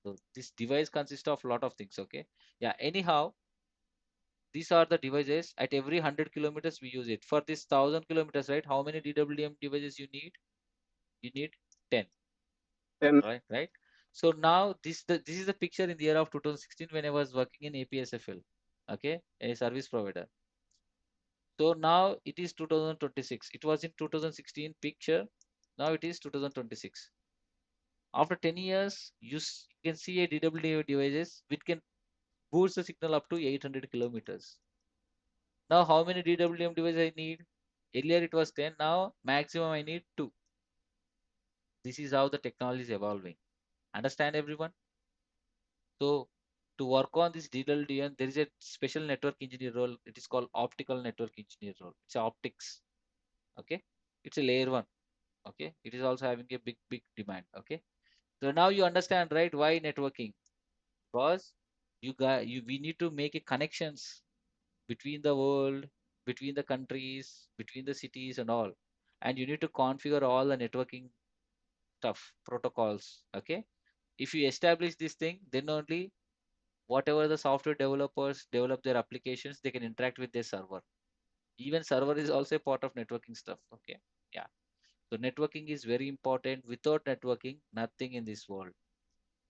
So this device consists of a lot of things. Okay. Yeah. Anyhow, these are the devices at every 100 kilometers we use it. For this 1,000 kilometers, right? How many DWDM devices you need? You need 10, Then right? So now this is the picture in the year of 2016 when I was working in APSFL, okay, a service provider. So now it is 2026. It was in 2016 picture. Now it is 2026. After 10 years, you can see a DWDM devices which can boost the signal up to 800 kilometers. Now how many DWDM devices I need? Earlier it was 10. Now maximum I need 2. This is how the technology is evolving. Understand everyone? So to work on this DWDM, there is a special network engineer role. It is called optical network engineer role. It's optics. Okay. It's a layer one. Okay. It is also having a big demand. Okay. So now you understand, right? Why networking? Because we need to make a connections between the world, between the countries, between the cities and all. And you need to configure all the networking stuff, protocols. Okay. If you establish this thing, then only whatever the software developers develop their applications, they can interact with their server. Even server is also a part of networking stuff. Okay. Yeah. So networking is very important. Without networking, nothing in this world.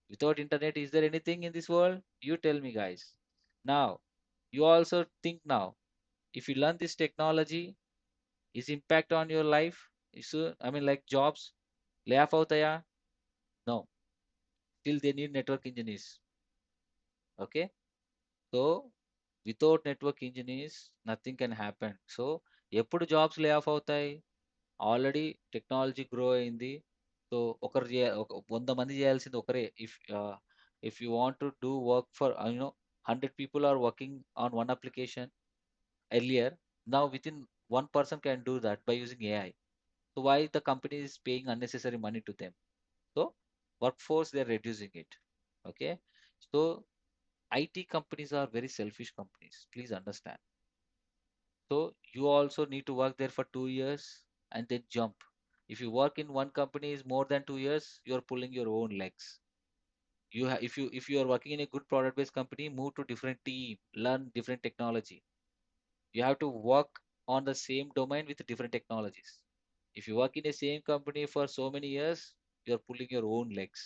Without internet, is there anything in this world? You tell me, guys. Now, you also think now, if you learn this technology, is impact on your life? I mean, like jobs, layoff avutaya? No. Still, they need network engineers. Okay. So, without network engineers, nothing can happen. So, ఎప్పుడు jobs lay off అవుతాయి? Already technology grow అయింది. So ఒకరు 100 మంది చేయాల్సింది ఒకరే. If you want to do work for 100 people are working on one application earlier. Now within one person can do that by using AI. So why the company is paying unnecessary money to them? So workforce, they're reducing it. Okay. So IT companies are very selfish companies. Please understand. So you also need to work there for 2 years and then jump. If you work in one company is more than 2 years, you're pulling your own legs. If you are working in a good product based company, move to different team, learn different technology. You have to work on the same domain with different technologies. If you work in the same company for so many years, you're pulling your own legs.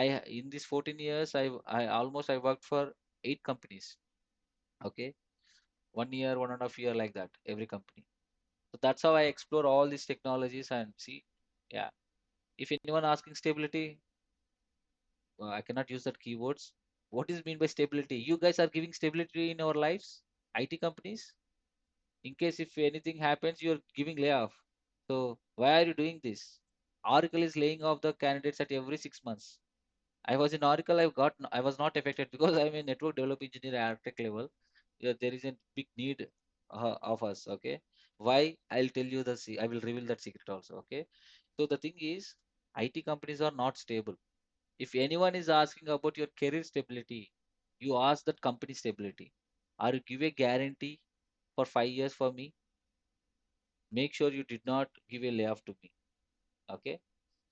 I in these 14 years, I worked for 8 companies. Okay, 1 year, 1.5 year like that, every company. So that's how I explore all these technologies and see. Yeah. If anyone asking stability, I cannot use that keywords. What is mean by stability? You guys are giving stability in our lives, IT companies. In case if anything happens, you're giving layoff. So why are you doing this? Oracle is laying off the candidates at every 6 months. I was in Oracle. I was not affected because I'm a network developer engineer at architect level. Yeah, there is a big need of us. Okay, why? I'll tell you I will reveal that secret also. Okay, so the thing is, IT companies are not stable. If anyone is asking about your career stability, you ask that company stability. Are you give a guarantee for 5 years for me? Make sure you did not give a layoff to me. Okay,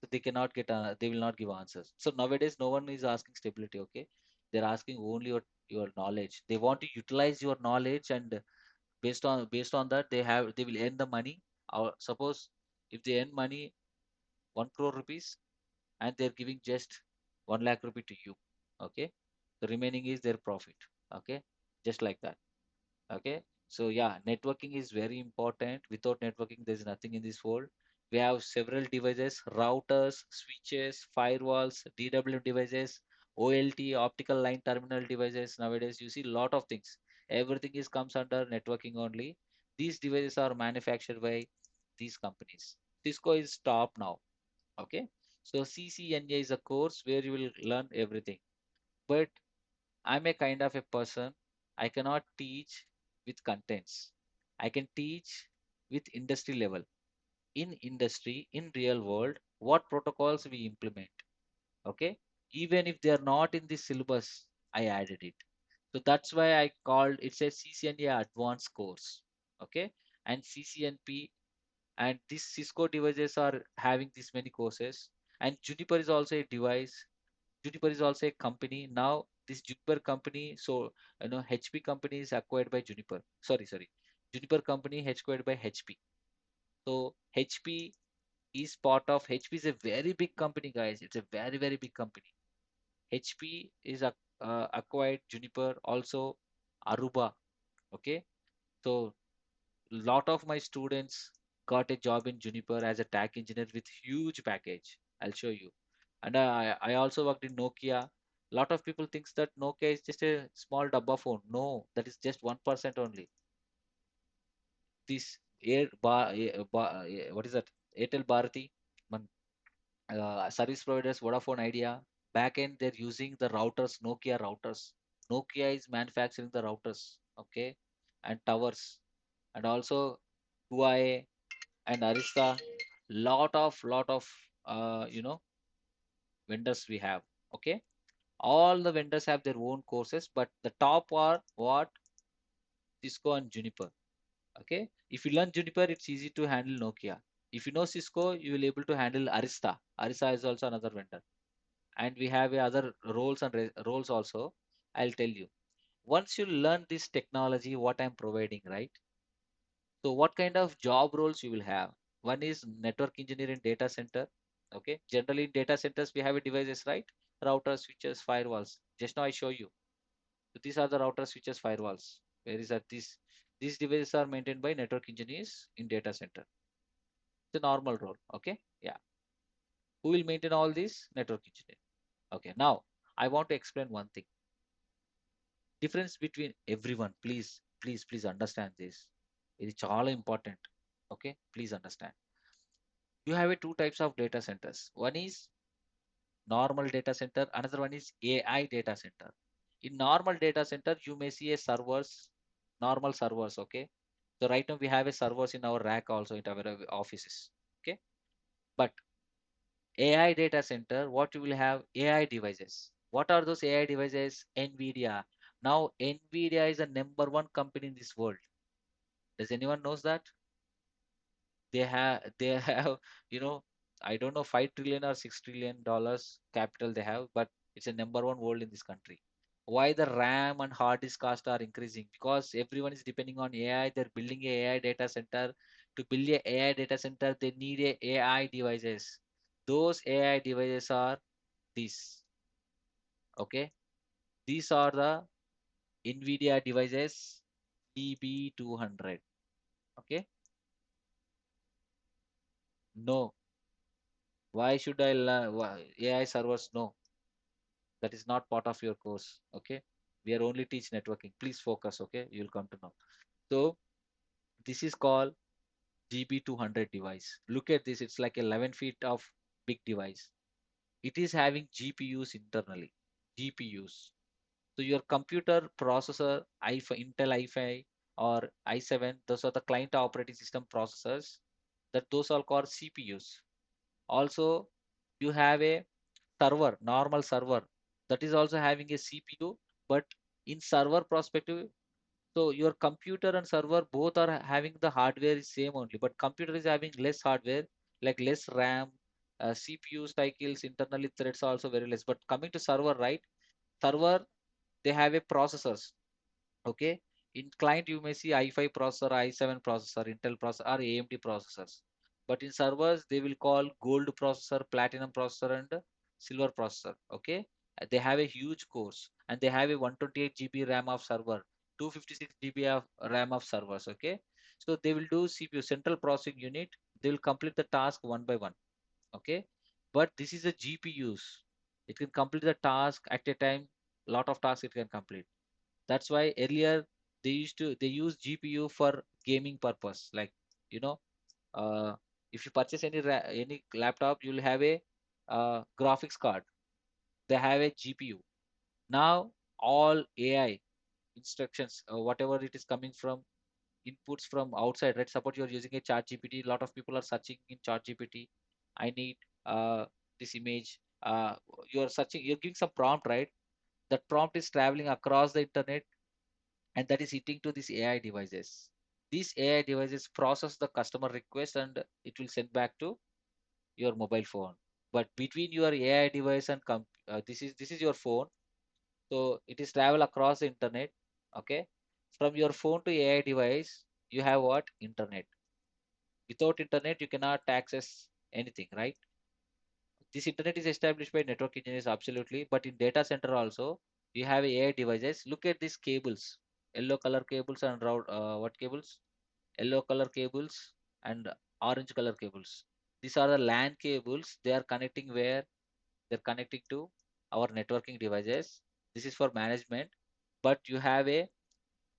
so they will not give answers. So nowadays no one is asking stability. Okay, they're asking only your knowledge. They want to utilize your knowledge, and based on that they will earn the money. Or suppose if they earn money 1 crore rupees, and they're giving just 1 lakh rupee to you. Okay, the remaining is their profit. Okay, just like that. Okay, so yeah, networking is very important. Without networking, there's nothing in this world. We have several devices: routers, switches, firewalls, DWM devices, OLT, optical line terminal devices. Nowadays, you see a lot of things. Everything is comes under networking only. These devices are manufactured by these companies. Cisco is top now. Okay, so CCNA is a course where you will learn everything. But I'm a kind of a person, I cannot teach with contents. I can teach with industry level. In industry, in real world, what protocols we implement. Okay. Even if they are not in the syllabus, I added it. So that's why I called it's a CCNA advanced course. Okay. And CCNP and these Cisco devices are having this many courses. And Juniper is also a device. Juniper is also a company. Now this Juniper company, so HP company is acquired by Juniper. Sorry. Juniper company acquired by HP. So HP is part of HP is a very big company, guys. It's a very, very big company. HP is acquired Juniper, also Aruba. Okay. So lot of my students got a job in Juniper as a tech engineer with huge package. I'll show you. And I also worked in Nokia. Lot of people thinks that Nokia is just a small dabba phone. No, that is just 1% only. This what is that? Airtel Bharati, man, service providers, Vodafone Idea. Back end, they're using the routers, Nokia routers. Nokia is manufacturing the routers, okay, and towers, and also Huawei and Arista. Lot of vendors we have. Okay, all the vendors have their own courses, but the top are what? Cisco and Juniper. Okay, if you learn Juniper, it's easy to handle Nokia. If you know Cisco, you will able to handle Arista. Arista is also another vendor, and we have other roles and roles also. I'll tell you. Once you learn this technology, what I'm providing, right? So what kind of job roles you will have? One is network engineer in data center. Okay. Generally in data centers, we have a devices, right? Routers, switches, firewalls. Just now I show you. So these are the routers, switches, firewalls. Where is that? These devices are maintained by network engineers in data center. It's a normal role. Okay. Yeah. Who will maintain all these? Network engineer. Okay. Now I want to explain one thing. Difference between everyone. Please understand this. It is all important. Okay. Please understand. You have a two types of data centers. One is normal data center, another one is AI data center. In normal data center, you may see a servers, normal servers, okay? So right now we have a servers in our rack also in our offices, okay? But AI data center, what you will have? AI devices. What are those AI devices? NVIDIA. Now NVIDIA is the number one company in this world. Does anyone knows that? They have I don't know, 5 trillion or $6 trillion capital they have, but it's a number one world in this country. Why the RAM and hard disk cost are increasing? Because everyone is depending on AI. They're building a AI data center. To build a AI data center, they need a AI devices. Those AI devices are these. Okay, these are the NVIDIA devices, EB200. Okay, no. Why should I learn AI servers? No. That is not part of your course. Okay. We are only teach networking. Please focus. Okay. You'll come to know. So this is called GB200 device. Look at this. It's like 11 feet of big device. It is having GPUs internally. GPUs. So your computer processor, Intel i5 or i7, those are the client operating system processors. That those are called CPUs. Also, you have a server, normal server, that is also having a CPU, but in server perspective, so your computer and server both are having the hardware is same only, but computer is having less hardware, like less RAM, CPU cycles, internally threads are also very less. But coming to server, right? Server, they have a processors. Okay. In client, you may see i5 processor, i7 processor, Intel processor, or AMD processors. But in servers, they will call gold processor, platinum processor, and silver processor. Okay. They have a huge cores and they have a 128 GB RAM of server, 256 GB of RAM of servers. Okay. So they will do CPU, central processing unit. They will complete the task one by one. Okay. But this is a GPUs. It can complete the task at a time. Lot of tasks it can complete. That's why earlier they use GPU for gaming purpose. Like, you know, uh, if you purchase any laptop, you'll have a graphics card. They have a GPU. Now all AI instructions, whatever it is coming from inputs from outside, right? Suppose you're using a chat GPT. A lot of people are searching in chat GPT. I need this image. You're searching, you're giving some prompt, right? That prompt is traveling across the internet and that is hitting to these AI devices. These AI devices process the customer request and it will send back to your mobile phone. But between your AI device and this is your phone, so it is travel across the internet. Okay, from your phone to AI device, you have what? Internet. Without internet, you cannot access anything, right? This internet is established by network engineers, absolutely. But in data center also, you have AI devices. Look at these cables, yellow color cables and what cables? Yellow color cables and orange color cables. These are the LAN cables. They are connecting where? They're connecting to our networking devices. This is for management. But you have a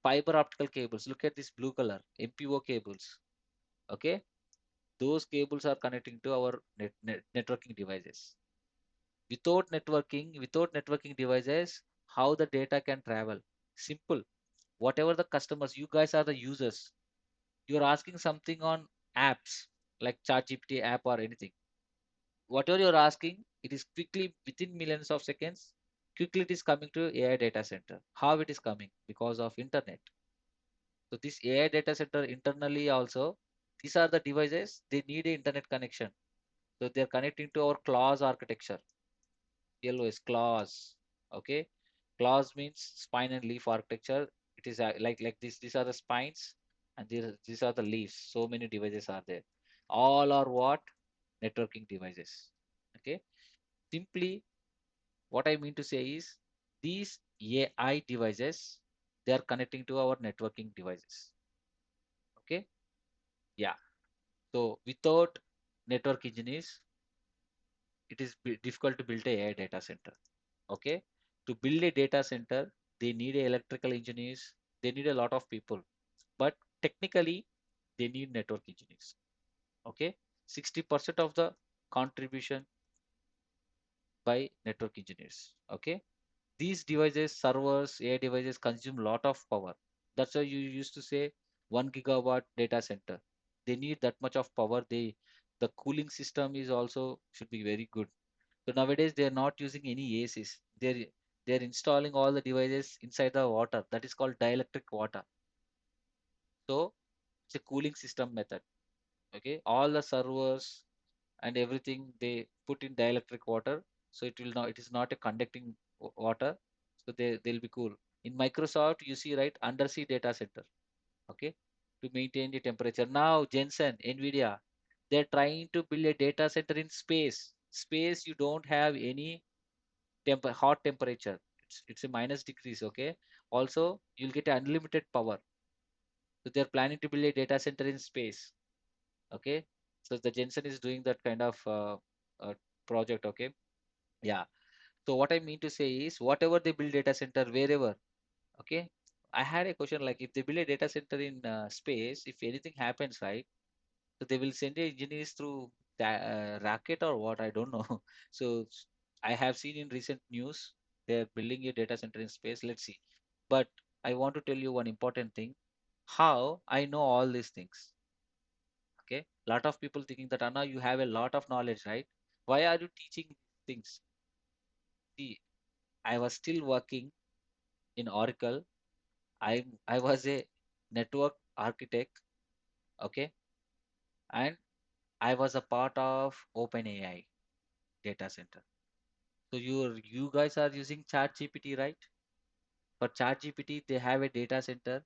fiber optical cables. Look at this blue color, MPO cables. Okay. Those cables are connecting to our networking devices. Without networking devices, how the data can travel? Simple. Whatever the customers, you guys are the users. You're asking something on apps like ChatGPT app or anything. Whatever you're asking, it is quickly within millions of seconds. Quickly it is coming to AI data center. How it is coming? Because of internet. So this AI data center internally also, these are the devices, they need a internet connection. So they're connecting to our clause architecture. CLOS clause. Okay. Clause means spine and leaf architecture. It is like this. These are the spines and these are the leaves. So many devices are there. All are what? Networking devices. Okay. Simply, what I mean to say is these AI devices, they are connecting to our networking devices. Okay. Yeah. So without network engineers, it is difficult to build a AI data center. Okay. To build a data center, they need a electrical engineers. They need a lot of people, but technically, they need network engineers. Okay. 60% of the contribution by network engineers. Okay. These devices, servers, AI devices consume a lot of power. That's why you used to say 1 gigawatt data center. They need that much of power. The cooling system is also should be very good. So nowadays they are not using any ACs. They're installing all the devices inside the water. That is called dielectric water. So it's a cooling system method. Okay, all the servers and everything they put in dielectric water. So it is not a conducting water. So they'll be cool. In Microsoft, you see right undersea data center. Okay, to maintain the temperature. Now Jensen, Nvidia, they're trying to build a data center in space. Space you don't have any hot temperature. It's a minus degrees. Okay, also you'll get unlimited power. So they're planning to build a data center in space. Okay, so the Jensen is doing that kind of project. Okay, yeah. So what I mean to say is whatever they build data center wherever, okay. I had a question like if they build a data center in space, if anything happens, right? So they will send the engineers through the rocket or what? I don't know. So I have seen in recent news they're building a data center in space. Let's see. But I want to tell you one important thing. How I know all these things. Okay. Lot of people thinking that Anna, you have a lot of knowledge, right? Why are you teaching things? See, I was still working in Oracle. I was a network architect. Okay. And I was a part of OpenAI data center. So you guys are using ChatGPT, right? For ChatGPT, they have a data center.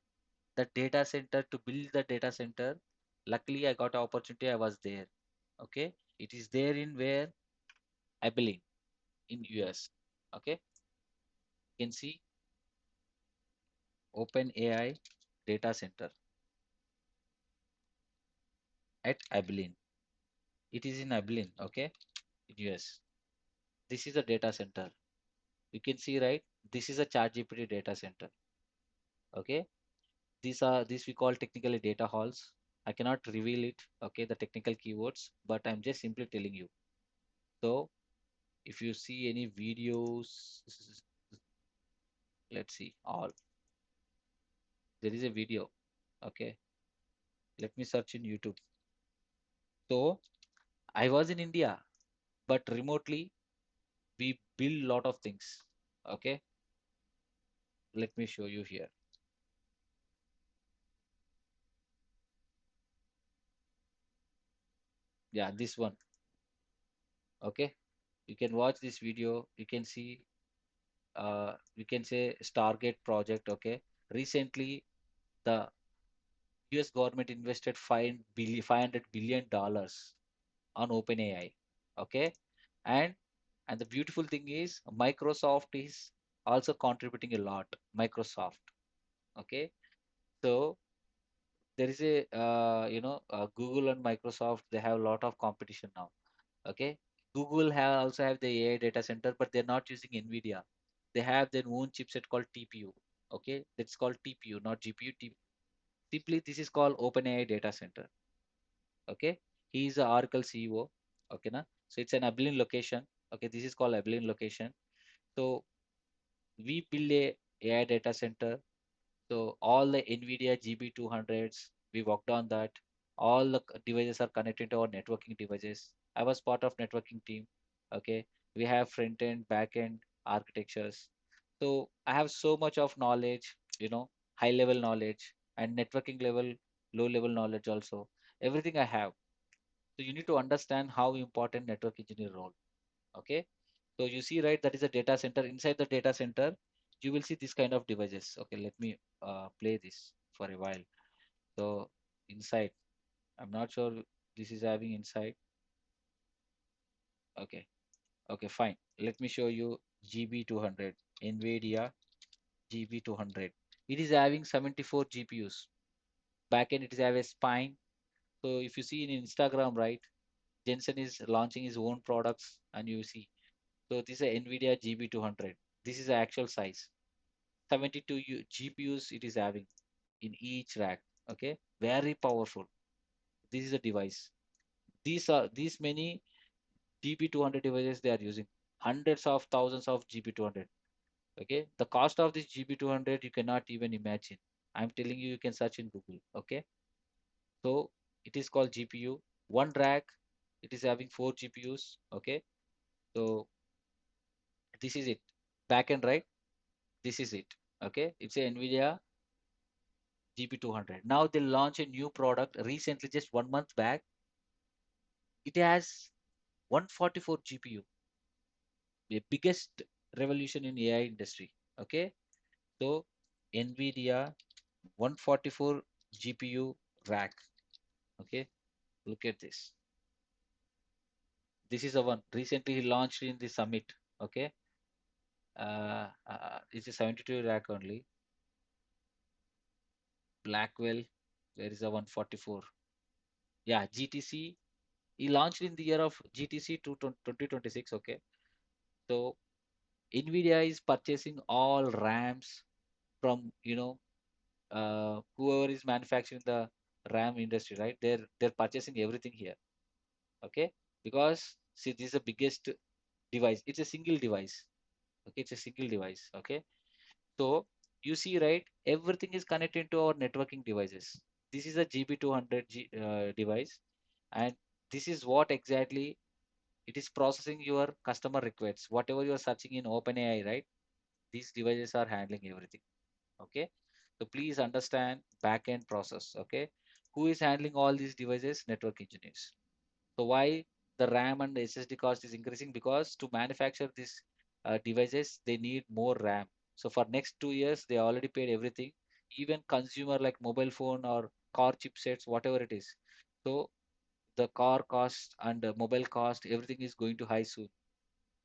The data center to build the data center. Luckily, I got an opportunity. I was there. Okay, it is there in where Abilene in US. Okay, you can see OpenAI data center at Abilene. It is in Abilene. Okay, in US. This is a data center. You can see right. This is a ChatGPT data center. Okay, these we call technically data halls. I cannot reveal it, okay, the technical keywords, but I'm just simply telling you. So if you see any videos, let's see all. There is a video, okay. Let me search in YouTube. So I was in India, but remotely we build lot of things. Okay, let me show you here. Yeah, this one. Okay, you can watch this video. You can see you can say Stargate project. Okay, recently the US government invested $500 billion on OpenAI. Okay. And and the beautiful thing is Microsoft is also contributing a lot. Microsoft. Okay. So there is a Google and Microsoft, they have a lot of competition now. Okay. Google have also have the AI data center, but they're not using NVIDIA. They have their own chipset called TPU. Okay. That's called TPU, not GPU. Simply this is called OpenAI data center. Okay, he is a Oracle CEO. Okay, na? So it's an Abilene location. Okay, this is called Abilene location. So we build a AI data center. So all the NVIDIA GB200s, we worked on that. All the devices are connected to our networking devices. I was part of networking team. Okay, we have front end, back end architectures. So I have so much of knowledge, high level knowledge and networking level, low level knowledge also. Everything I have. So you need to understand how important network engineer role. Okay. So you see, right, that is a data center. Inside the data center, you will see this kind of devices. Okay, let me play this for a while. So inside, I'm not sure this is having inside. Okay. Okay, fine. Let me show you GB200, NVIDIA GB200. It is having 74 GPUs. Backend, it is have a spine. So if you see in Instagram, right, Jensen is launching his own products and you see. So this is a NVIDIA GB200. This is the actual size. 72 GPUs it is having in each rack. Okay, very powerful. This is a device. These many GB200 devices they are using. Hundreds of thousands of GB200. Okay, the cost of this GB200 you cannot even imagine. I'm telling you, you can search in Google. Okay, so it is called GPU. One rack, it is having four GPUs. Okay, so this is it. Backend, right? This is it. Okay, it's a NVIDIA GB200. Now they launch a new product recently, just 1 month back. It has 144 GPU, the biggest revolution in AI industry. Okay, so NVIDIA 144 GPU rack. Okay, look at this. This is the one recently he launched in the summit. Okay, it's a 72 rack only. Blackwell, where is the 144? Yeah, GTC. He launched in the year of GTC to 2026. Okay, so Nvidia is purchasing all RAMs from, whoever is manufacturing the RAM industry, right? They're purchasing everything here. Okay, because see, this is the biggest device. It's a single device. Okay, it's a single device. Okay, so you see, right? Everything is connected to our networking devices. This is a GB200 device, and this is what exactly it is processing your customer requests. Whatever you are searching in OpenAI, right? These devices are handling everything. Okay, so please understand backend process. Okay, who is handling all these devices? Network engineers. So why the RAM and SSD cost is increasing? Because to manufacture these devices, they need more RAM. So for next 2 years, they already paid everything, even consumer like mobile phone or car chipsets, whatever it is. So the car cost and mobile cost, everything is going to high soon.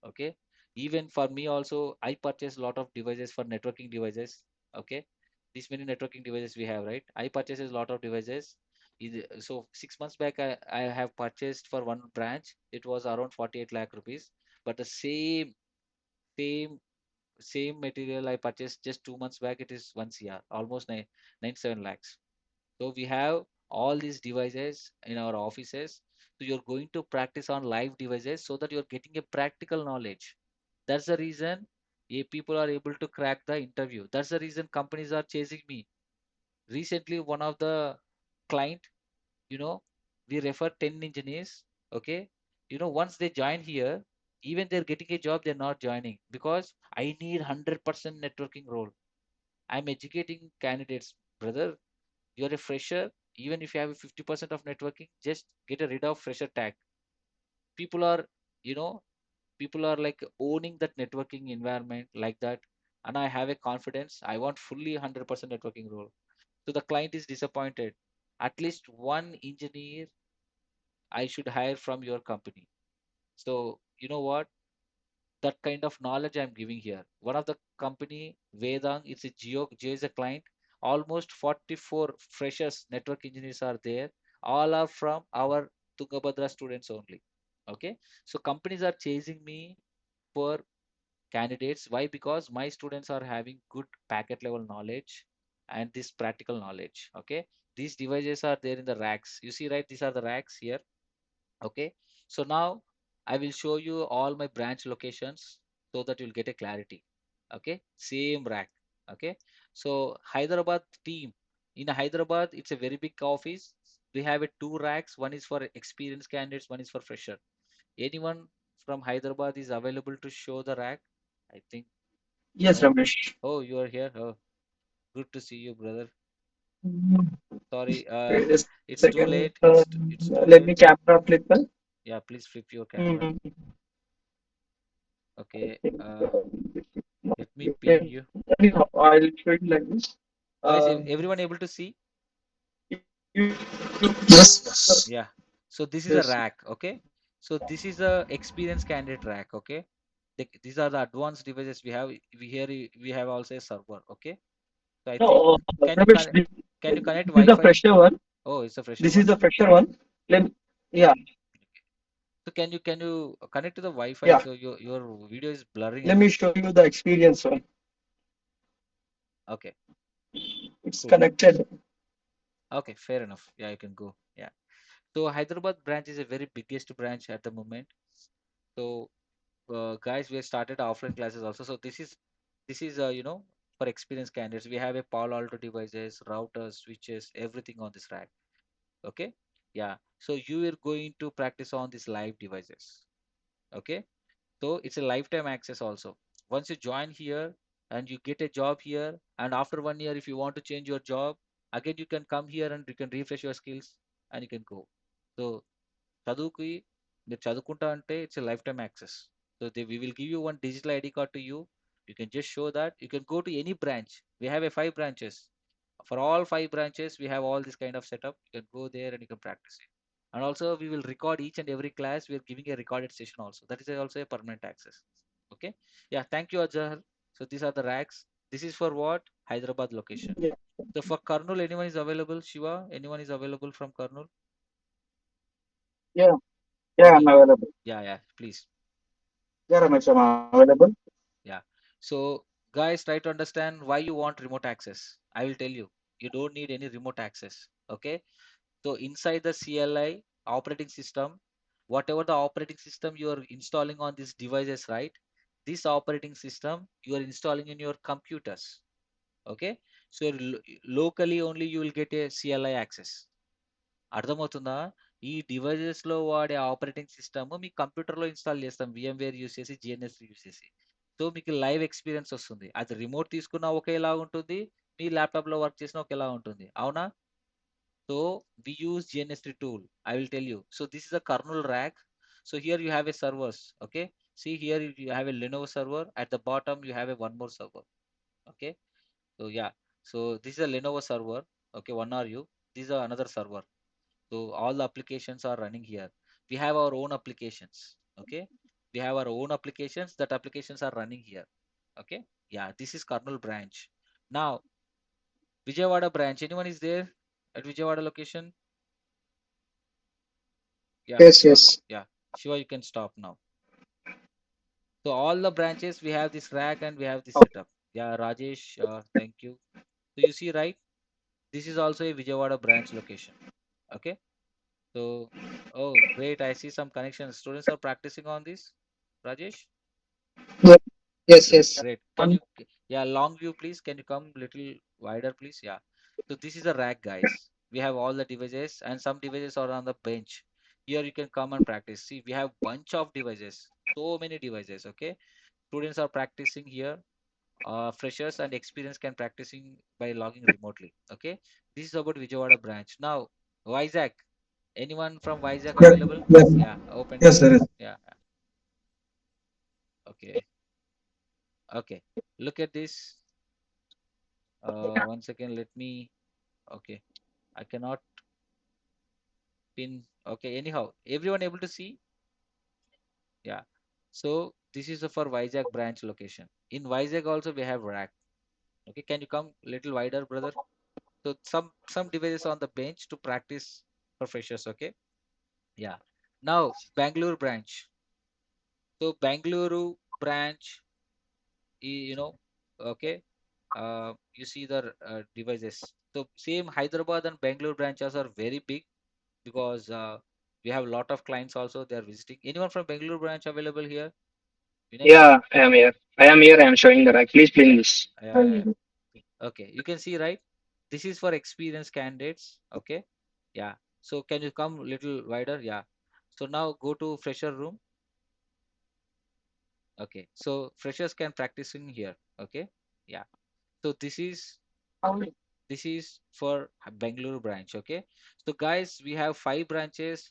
Okay. Even for me also, I purchase a lot of devices for networking devices. Okay. These many networking devices we have, right? I purchase a lot of devices. So 6 months back, I have purchased for one branch. It was around 48 lakh rupees. But the same, same material I purchased just 2 months back, it is 1 CR, almost 97 lakhs. So we have all these devices in our offices. So you're going to practice on live devices so that you're getting a practical knowledge. That's the reason people are able to crack the interview. That's the reason companies are chasing me. Recently, one of the client, you know, we refer 10 engineers. Okay. Once they join here, even they're getting a job, they're not joining because I need 100% networking role. I'm educating candidates, brother. You're a fresher. Even if you have a 50% of networking, just get a rid of fresher tag. People are, you know, people are like owning that networking environment like that. And I have a confidence. I want fully 100% networking role. So the client is disappointed. At least one engineer I should hire from your company. So you know what? That kind of knowledge I'm giving here. One of the company, Vedang, it's a Geo is a client. Almost 44 freshers network engineers are there. All are from our Tungabhadra students only. Okay. So companies are chasing me for candidates. Why? Because my students are having good packet level knowledge and this practical knowledge. Okay. These devices are there in the racks. You see, right? These are the racks here. Okay. So now I will show you all my branch locations so that you'll get a clarity. Okay. Same rack. Okay. So Hyderabad team. In Hyderabad, it's a very big office. We have a two racks. One is for experienced candidates, one is for fresher. Anyone from Hyderabad is available to show the rack? I think Yes, no. Ramesh. Oh, you are here. Oh, good to see you, brother. Mm, Sorry, Wait a it's too second. late. It's too Let late. me camera flip. Yeah, please flip your camera. Mm, I Okay. think Let me you ping can. you. Anyhow, I'll show it like this. Now is Um, everyone able to see? you, yes, Yeah. So this is a yes. rack. Okay. So this is a experienced candidate rack. Okay. These are the advanced devices we have. We have also a server. Okay. So I think No, can you Ramesh, connect? Can you connect this is the Wi-Fi? fresher one. Oh, it's a fresher This is one. the fresher one. Let, yeah, So can you connect to the Wi-Fi? yeah. So your video is blurring a Let me bit. show you the experience one. Okay. It's Cool. connected. Okay. Fair enough. Yeah, you can go. Yeah. So Hyderabad branch is a very biggest branch at the moment. So guys, we have started offline classes also. So this is for experienced candidates. We have a Palo Alto devices, routers, switches, everything on this rack. Okay. Yeah. So you are going to practice on these live devices. Okay. So it's a lifetime access also. Once you join here and you get a job here, and after 1 year, if you want to change your job, again you can come here and you can refresh your skills and you can go. So చదువుకి మీరు చదువుకుంటా అంటే it's a life time access. So we will give you one digital ID card to you. You can just show that. You can go to any branch. We have a 5 branches. For all 5 branches, we have all this kind of setup. You can go there and you can practice it. And also, we will record each and every class. We are giving a recorded session also. That is also a permanent access. Okay. Yeah. Thank you, Ajahar. So these are the racks. This is for what? Hyderabad location. Yeah, So for Karnool, anyone is available? Shiva, anyone is available from Karnool? yeah, yeah. I'm Okay. available. Yeah, yeah. Please. Yeah, Ramesh, I'm available. Yeah. So guys, try to understand why you want remote access. I will tell you. You don't need any remote access. Okay. So inside the CLI operating system, whatever the operating system you are installing on these devices, right? This operating system you are installing in your computers. Okay. So locally only you will get a CLI access. అర్థమవుతుందా? ఈ డివైజెస్‌లో వాడే operating system మీ కంప్యూటర్‌లో install చేస్తాం. వీఎంవేర్ use చేసి, జీఎన్ఎస్ use చేసి. So, మీకు live experience వస్తుంది. అది రిమోట్ తీసుకున్నా ఒకేలాగా ఉంటుంది. మీ ల్యాప్‌టాప్‌లో వర్క్ చేసినా ఒకేలా ఉంటుంది. అవునా? So, we use GNS3 tool. I will tell you. So, this is a kernel rack. So, here you have a servers. Okay. See here you have a Lenovo server. At the bottom you have a one more server. Okay. So, yeah. So, this is a Lenovo server. Okay. One RU. This is another server. So all the applications are running here. We have our own applications. Okay. We have our own applications. That applications are running here. Okay. Yeah. This is kernel branch. Now Vijayawada branch. Anyone is there at Vijayawada location? Yeah. Yes, Shiva. yes. Yeah. Shiva, you can stop now. So all the branches we have this rack and we have this setup. Yeah. Rajesh. Thank you. So you see, right? This is also a Vijayawada branch location. Okay. So, oh, great. I see some connections. Students are practicing on this. Rajesh? Yep. Yes, Great, yes. great. Can you, yeah, long view, please. Can you come little wider, please? Yeah. So this is a rack, guys. We have all the devices and some devices are on the bench. Here you can come and practice. See, we have bunch of devices. So many devices, okay? Students are practicing here. Freshers and experience can practicing by logging remotely. Okay. This is about Vijayawada branch. Now, Vizag. Anyone from Vizag Yes, available? yes, Yeah, open yes, your, sir. yeah, okay, okay. Look at this. One second, let me, okay. I cannot pin, okay. Anyhow, everyone able to see? Yeah. So this is for Vizag branch location. In Vizag also we have rack. Okay, can you come little wider, brother? So some devices on the bench to practice for freshers. Okay. Yeah. Now Bangalore branch. So Bangalore branch, you know, okay. You see the devices. So same Hyderabad and Bangalore branches are very big because we have a lot of clients also they are visiting. Anyone from Bangalore branch available here? Vinay? Yeah, I am here. I am here. I am showing the rack. Please bring Yeah. this. Yeah. Okay. You can see, right? This is for experienced candidates. Okay. Yeah. So can you come little wider? Yeah. So now go to fresher room. Okay. So freshers can practice in here. Okay. Yeah. So this is for Bangalore branch. Okay. So guys, we have five branches.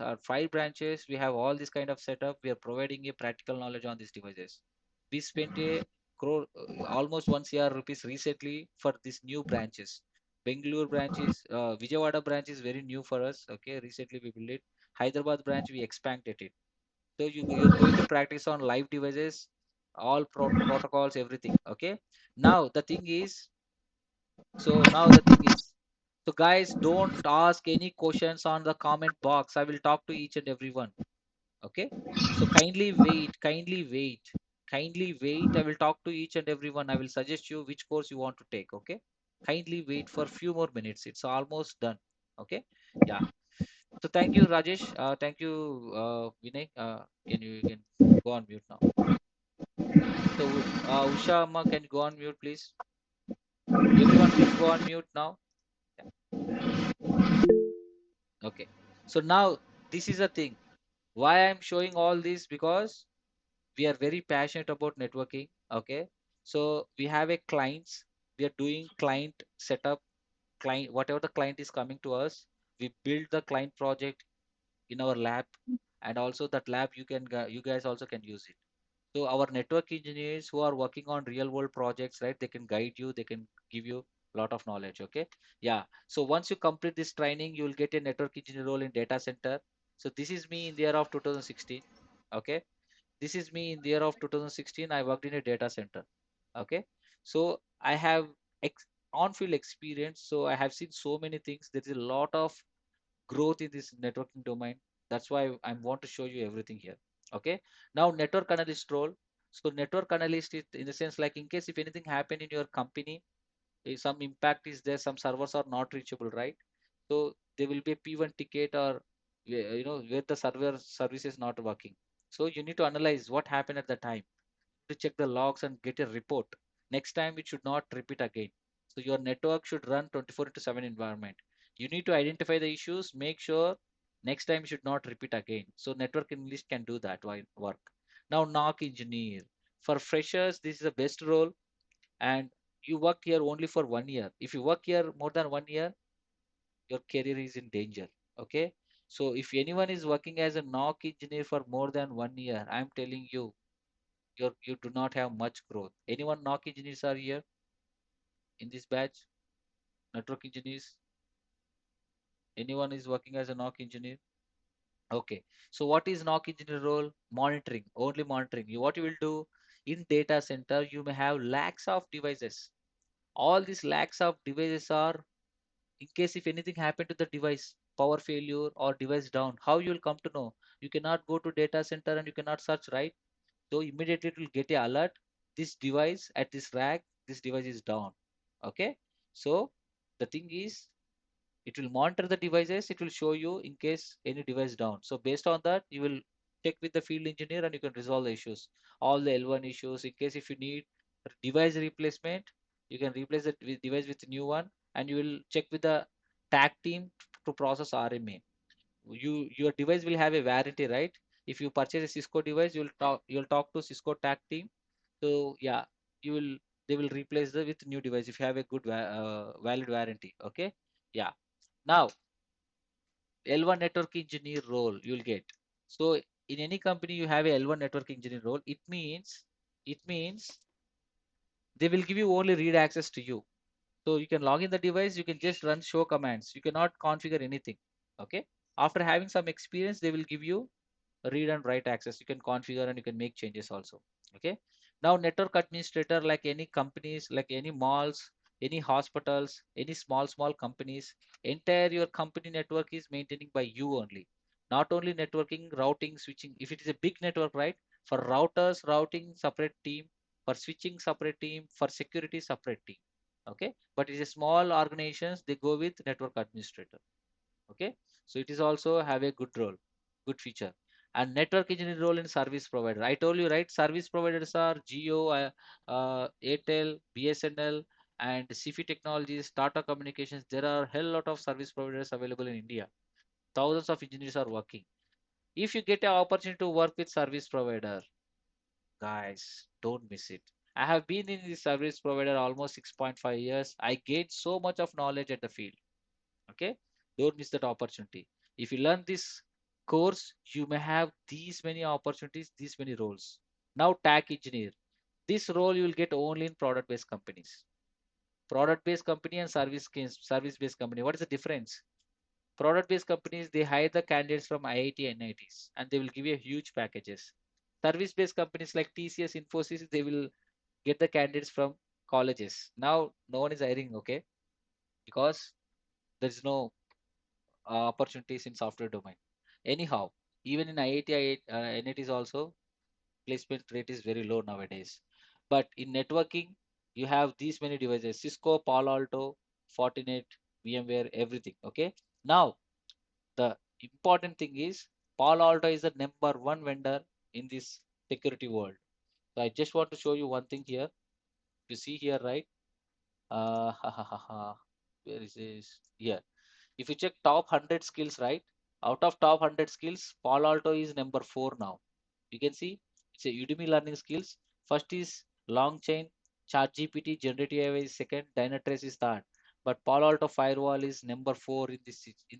We have all this kind of setup. We are providing a practical knowledge on these devices. We spent a crore, almost 1 crore rupees recently for these new branches. Bangalore branch is, Vijayawada branch is very new for us. Okay. Recently we built it. Hyderabad branch, we expanded it. So you're going to practice on live devices, all protocols, everything. Okay. Now the thing is, so now the thing is, so guys, don't ask any questions on the comment box. I will talk to each and everyone. Okay. So kindly wait. I will talk to each and everyone. I will suggest you which course you want to take. Okay. Kindly wait for few more minutes. It's almost done. Okay. Yeah. So thank you, Rajesh. Thank you, Vinay. You can go on mute now. So Usha Amma, can you go on mute, please? Everyone, please go on mute now. Yeah. Okay. So now this is a thing. Why I'm showing all this, because we are very passionate about networking. Okay. So we have a clients. We are doing client setup, client, whatever the client is coming to us. We build the client project in our lab, and also that lab you guys also can use it. So our network engineers who are working on real world projects, right? They can guide you, they can give you a lot of knowledge. Okay. Yeah. So once you complete this training, you will get a network engineer role in data center. So this is me in the year of 2016. Okay. This is me in the year of 2016. I worked in a data center. Okay. So I have on-field experience. So I have seen so many things. There is a lot of growth in this networking domain. That's why I want to show you everything here. Okay. Now network analyst role. So network analyst is in the sense like in case if anything happened in your company, if some impact is there, some servers are not reachable, right? So there will be a P1 ticket or where the server service is not working. So you need to analyze what happened at the time to check the logs and get a report. Next time it should not repeat again. So your network should run 24 into 7 environment. You need to identify the issues, make sure next time should not repeat again. So network analyst can do that work. Now NOC engineer. For freshers, this is the best role and you work here only for 1 year. If you work here more than 1 year, your career is in danger. Okay. So if anyone is working as a NOC engineer for more than 1 year, I'm telling you, you do not have much growth. Anyone NOC engineers are here in this batch? Network engineers? Anyone is working as a NOC engineer? Okay. So what is NOC engineer role? Monitoring, only monitoring. What you will do in data center, you may have lakhs of devices. All these lakhs of devices are in case if anything happened to the device, power failure or device down, how you will come to know? You cannot go to data center and you cannot search, right? So immediately it will get a alert. This device at this rack, this device is down. Okay. So the thing is, it will monitor the devices. It will show you in case any device down. So based on that, you will check with the field engineer and you can resolve the issues. All the L1 issues. In case if you need device replacement, you can replace the device with new one, and you will check with the tag team to process RMA. Your device will have a warranty, right? If you purchase a Cisco device, you'll talk to Cisco tag team. So yeah, you will they will replace the with new device if you have a good valid warranty. Okay, yeah. Now L1 network engineer role you'll get. So in any company you have a L1 network engineer role. It means they will give you only read access to you. So you can log in the device, you can just run show commands. You cannot configure anything. Okay. After having some experience, they will give you read and write access. You can configure and you can make changes also. Okay. Now network administrator, like any companies, like any malls, any hospitals, any small companies, entire your company network is maintaining by you only. Not only networking, routing, switching. If it is a big network, right? For routers, routing, separate team. For switching, separate team. For security, separate team. Okay. But it is a small organizations, they go with network administrator. Okay. So it is also have a good role, good feature. And network engineering role in service provider, I told you, right? Service providers are Geo, Airtel, BSNL, and CFI Technologies, Tata Communications. There are a hell lot of service providers available in India. Thousands of engineers are working. If you get an opportunity to work with service provider, guys, don't miss it. I have been in this service provider almost 6.5 years. I gained so much of knowledge at the field. Okay, don't miss that opportunity. If you learn this course, you may have these many opportunities, these many roles. Now tech engineer, this role you will get only in product based companies. Product based company and service based company, what is the difference? Product based companies, they hire the candidates from IIT and NITs and they will give you huge packages. Service based companies like TCS, Infosys, they will get the candidates from colleges. Now no one is hiring, okay, because there is no opportunities in software domain. Anyhow, even in IIT, NITs also placement rate is very low nowadays. But in networking, you have these many devices: Cisco, Palo Alto, Fortinet, VMware, everything. Okay. Now the important thing is Palo Alto is the number one vendor in this security world. So I just want to show you one thing here. You see here, right? Where is this? Here. If you check top 100 skills, right? Out of top 100 skills, Palo Alto is number 4 now. You can see it's a Udemy learning skills. First is long chain, ChatGPT, generative AI is second, Dynatrace is third. But Palo Alto firewall is number 4 in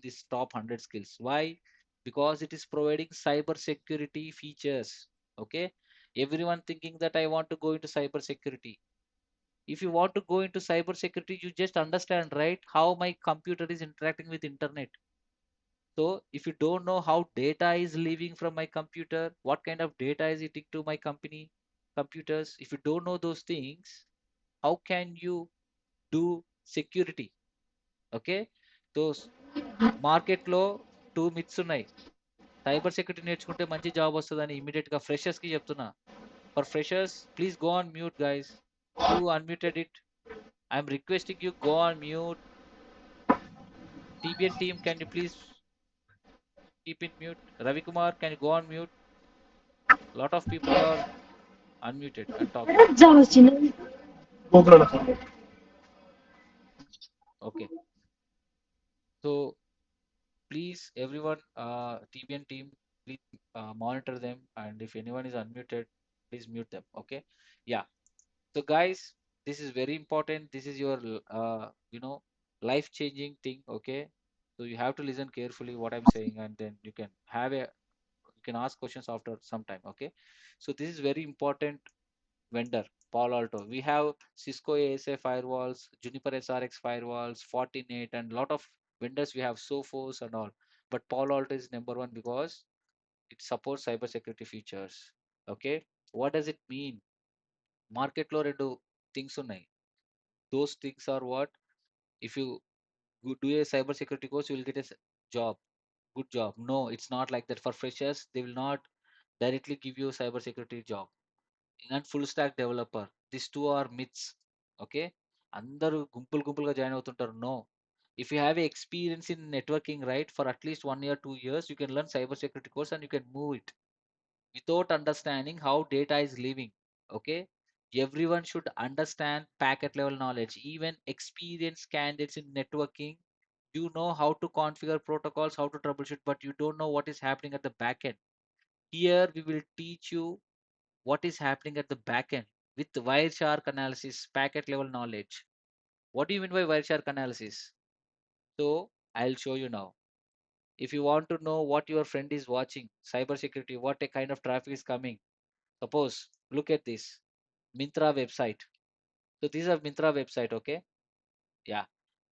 this top 100 skills. Why? Because it is providing cyber security features. Okay, everyone thinking that I want to go into cyber security. If you want to go into cyber security, you just understand, right, how my computer is interacting with internet. So if you don't know how data is leaving from my computer, what kind of data is it to my company computers, if you don't know those things, how can you do security? Okay. Those మార్కెట్లో two myths ఉన్నాయి. Cyber security నేర్చుకుంటే మంచి job వస్తుందని immediate గా freshers కి చెప్తున్నా. For freshers, please go on mute, guys. Who unmuted it? I'm requesting you go on mute. TBN team, can you please keep in mute? Ravi Kumar, can you go on mute? A lot of people are unmuted and talking. Okay. So please, everyone, TBN team, please monitor them. And if anyone is unmuted, please mute them. Okay. Yeah. So guys, this is very important. This is your, life-changing thing. Okay. So you have to listen carefully what I'm saying, and then you can ask questions after some time. Okay. So this is very important vendor, Palo Alto. We have Cisco ASA firewalls, Juniper SRX firewalls, Fortinet, and lot of vendors. We have Sophos and all. But Palo Alto is number one because it supports cybersecurity features. Okay. What does it mean? Market లో రెండు things ఉన్నాయి. Those things are what? If you do a cybersecurity course, you will get a job, good job. No, it's not like that. For freshers, they will not directly give you a cybersecurity job. And full stack developer, these two are myths. Okay, అందరూ గుంపులుగా join అవుతుంటారు. No, if you have experience in networking, right, for at least 1 year 2 years, you can learn cyber security course and you can move it without understanding how data is living. Okay, everyone should understand packet level knowledge. Even experienced candidates in networking, you know how to configure protocols, how to troubleshoot, but you don't know what is happening at the back end. Here we will teach you what is happening at the back end with Wireshark analysis, packet level knowledge. What do you mean by Wireshark analysis? So I'll show you now. If you want to know what your friend is watching, cybersecurity, what a kind of traffic is coming. Suppose, look at this Mintra website. So these are Mintra website, okay? Yeah.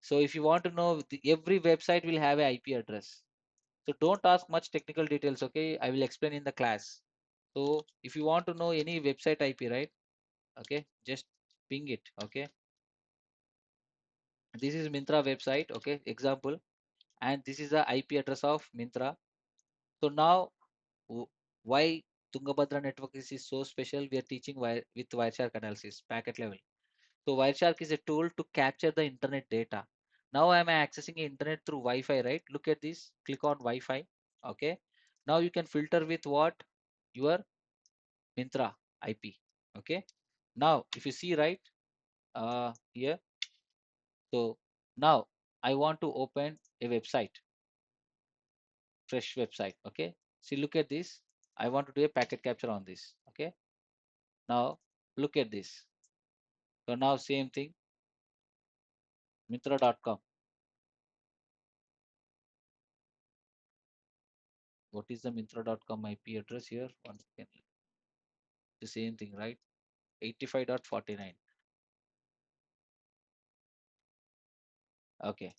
So if you want to know, every website will have a IP address. So don't ask much technical details, okay? I will explain in the class. So if you want to know any website IP, right? Okay, just ping it, okay? This is Mintra website, okay? Example, and this is the IP address of Mintra. So now, why Tungabhadra network is so special? We are teaching with Wireshark analysis, packet level. So Wireshark is a tool to capture the internet data. Now am I accessing internet through Wi-Fi, right? Look at this. Click on Wi-Fi. Okay. Now you can filter with what? Your Mintra IP. Okay. Now if you see right here. So now I want to open a website, fresh website. Okay. See, look at this. I want to do a packet capture on this. Okay. Now look at this. So now same thing. Mitra.com. What is the Mintra.com IP address here? One second. The same thing, right? 85.49. Okay.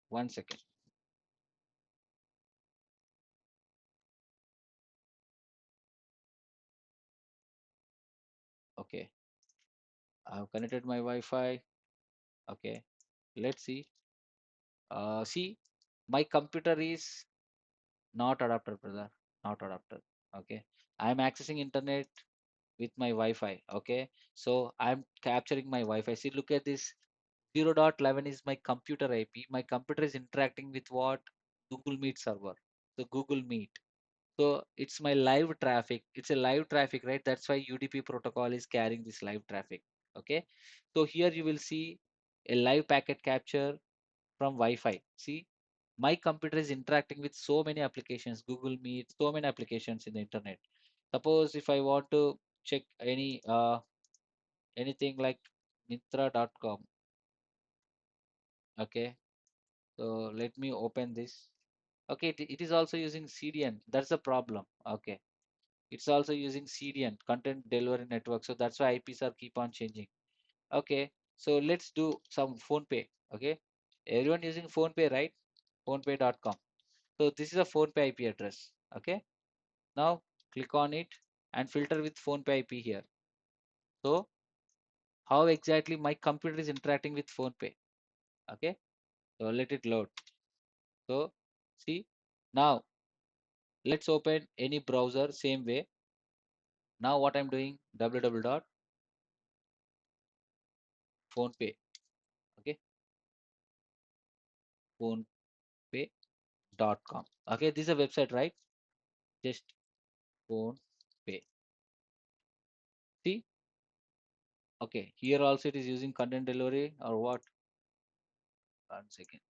One second. Okay. I've connected my Wi-Fi. Okay. Let's see. See, my computer is not adapter, brother. Not adapter. Okay. I'm accessing internet with my Wi-Fi. Okay. So I'm capturing my Wi-Fi. See, look at this. 0.11 is my computer IP. My computer is interacting with what? Google Meet server. So Google Meet. So it's my live traffic. It's a live traffic, right? That's why UDP protocol is carrying this live traffic. Okay. So here you will see a live packet capture from Wi-Fi. See, my computer is interacting with so many applications, Google Meet, so many applications in the internet. Suppose if I want to check anything like Mintra.com. Okay. So let me open this. Okay, it is also using CDN. That's the problem. Okay. It's also using CDN, content delivery network. So that's why IPs are keep on changing. Okay. So let's do some phone pay. Okay. Everyone using phone pay, right? Phonepay.com. So this is a phone pay IP address. Okay. Now click on it and filter with phone pay IP here. So how exactly my computer is interacting with phone pay. Okay. So let it load. So see, now let's open any browser same way. Now what I'm doing, www.phonePay. Okay, phonepay.com. Okay, this is a website, right? Just PhonePay. See, okay, here also it is using content delivery or what? 1 second.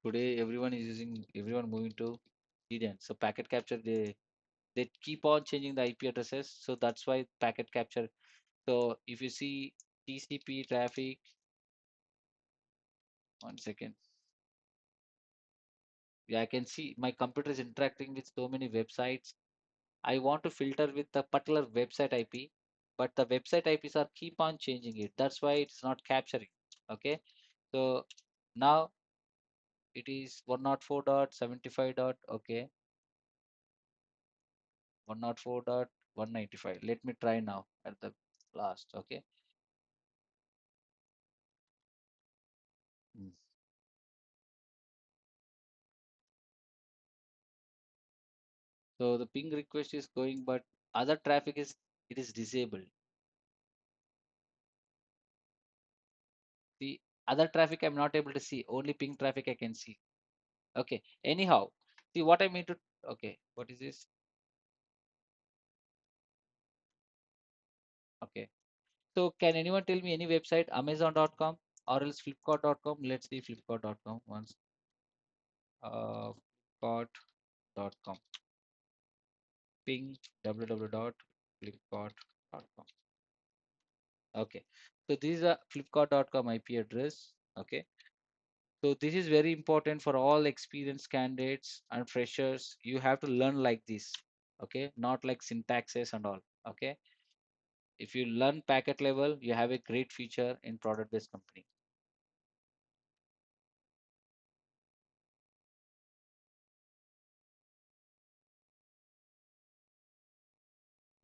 Today everyone moving to CDN. So packet capture, they keep on changing the IP addresses. So that's why packet capture. So if you see TCP traffic, 1 second. Yeah, I can see my computer is interacting with so many websites. I want to filter with the particular website IP, but the website IPs are keep on changing it. That's why it's not capturing. Okay. So now it is 104.75 dot, okay, 104.195. Let me try now at the last. Okay. Mm. So the ping request is going, but other traffic is, it is disabled. The other traffic I'm not able to see. Only ping traffic I can see. Okay. Anyhow, see what I mean to. Okay. What is this? Okay. So can anyone tell me any website? Amazon.com or else Flipkart.com? Let's see Flipkart.com once. Flipkart.com. Ping www.flipkart.com. Okay. So this is a Flipkart.com IP address. Okay. So this is very important for all experienced candidates and freshers. You have to learn like this. Okay. Not like syntaxes and all. Okay. If you learn packet level, you have a great future in product-based company.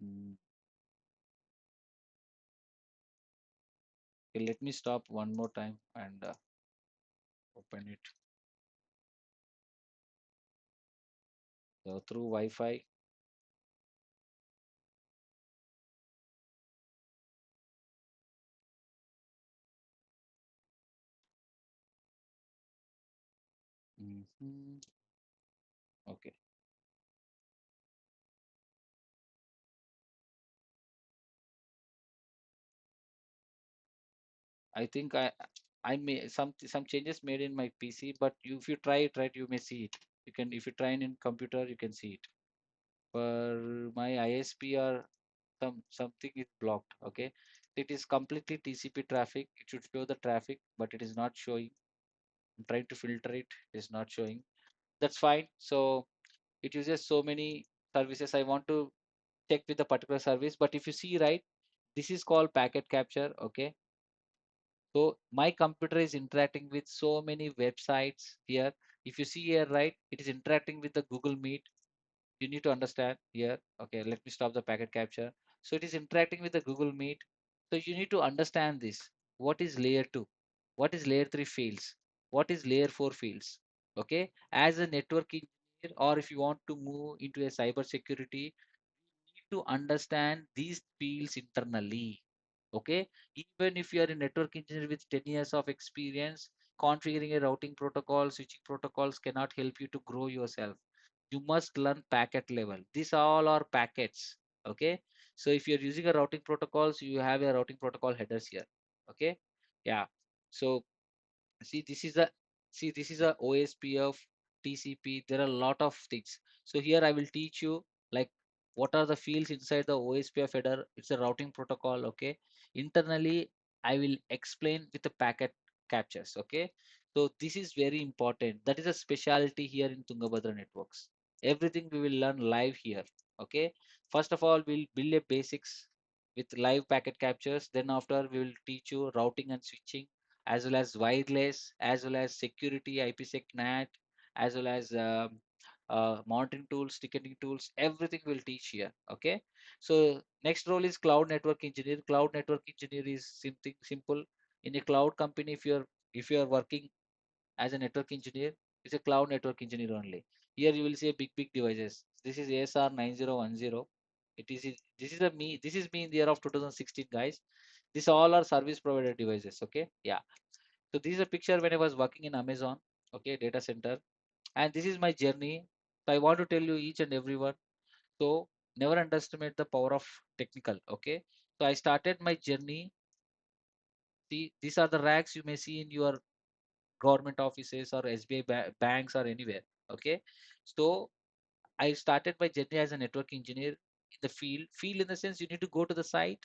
Mm. Okay, let me stop one more time and open it. So through Wi-Fi. Mhm. Okay. I think I made some changes made in my PC, but if you try it right, you may see it. You can, if you try it in computer, you can see it. For my ISP or something is blocked. Okay. It is completely TCP traffic. It should show the traffic, but it is not showing. I'm trying to filter it. It is not showing. That's fine. So it uses so many services. I want to check with the particular service, but if you see right, this is called packet capture. Okay. So my computer is interacting with so many websites here. If you see here, right, it is interacting with the Google Meet. You need to understand here. Okay, let me stop the packet capture. So it is interacting with the Google Meet. So you need to understand this. What is layer 2? What is layer 3 fields? What is layer 4 fields? Okay, as a network engineer, or if you want to move into a cyber security, to understand these fields internally. Okay, even if you are a network engineer with 10 years of experience, configuring a routing protocol, switching protocols cannot help you to grow yourself. You must learn packet level. These all are packets. Okay, so if you're using a routing protocols, you have a routing protocol headers here. Okay, yeah. So see this is a, see this is a OSP of TCP. There are a lot of things. So here I will teach you like what are the fields inside the OSPF header. It's a routing protocol. Okay, internally I will explain with the packet captures. Okay, so this is very important. That is a specialty here in Tungabhadra networks. Everything we will learn live here. Okay, first of all we'll build a basics with live packet captures. Then after we will teach you routing and switching, as well as wireless, as well as security, IPsec NAT, as well as monitoring tools, ticketing tools, everything will teach here. Okay. So next role is cloud network engineer. Cloud network engineer is something simple. In a cloud company, if you are working as a network engineer, it's a cloud network engineer only. Here you will see a big devices. This is ASR 9010. This is me in the year of 2016, guys. These all are service provider devices. Okay. Yeah. So this is a picture when I was working in Amazon, okay, data center, and this is my journey. So I want to tell you each and everyone. So never underestimate the power of technical. Okay. So I started my journey. See, these are the racks you may see in your government offices or SBI banks or anywhere. Okay. So I started my journey as a network engineer in the field. Field in the sense you need to go to the site,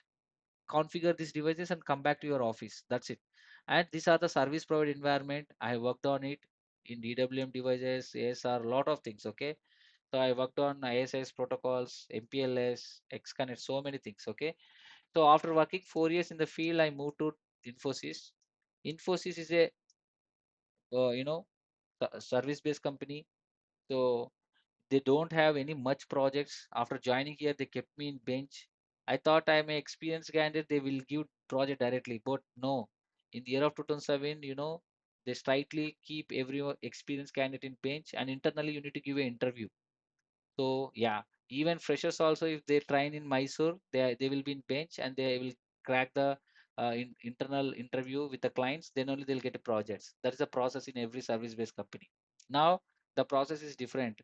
configure these devices and come back to your office. That's it. And these are the service provided environment. I worked on it in DWM devices, ASR, a lot of things. Okay. So I worked on ISS protocols, MPLS, XConnect, so many things. Okay. So after working 4 years in the field, I moved to Infosys. Infosys is a you know service based company. So they don't have any much projects. After joining here, they kept me in bench. I thought I'm an experienced candidate. They will give project directly, but no. In the year of 2007, they strictly keep every experienced candidate in bench, and internally you need to give an interview. So yeah, even freshers also, if they train in Mysore, they will be in bench and they will crack the internal interview with the clients. Then only they'll get a projects. That is the process in every service-based company. Now the process is different.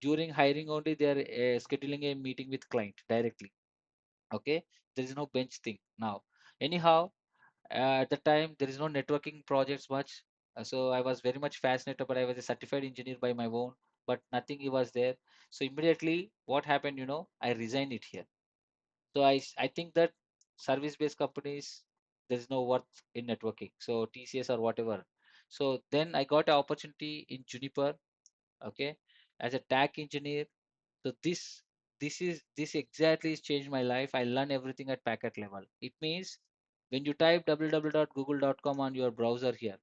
During hiring only, they are scheduling a meeting with client directly. Okay, there is no bench thing now. Anyhow, at the time there is no networking projects much. So I was very much fascinated, but I was a certified engineer by my own, but nothing was there. So immediately what happened, I resigned it here. So I think that service based companies, there is no worth in networking, so TCS or whatever. So then I got an opportunity in Juniper, okay, as a tech engineer. So this exactly has changed my life. I learn everything at packet level. It means when you type www.google.com on your browser here,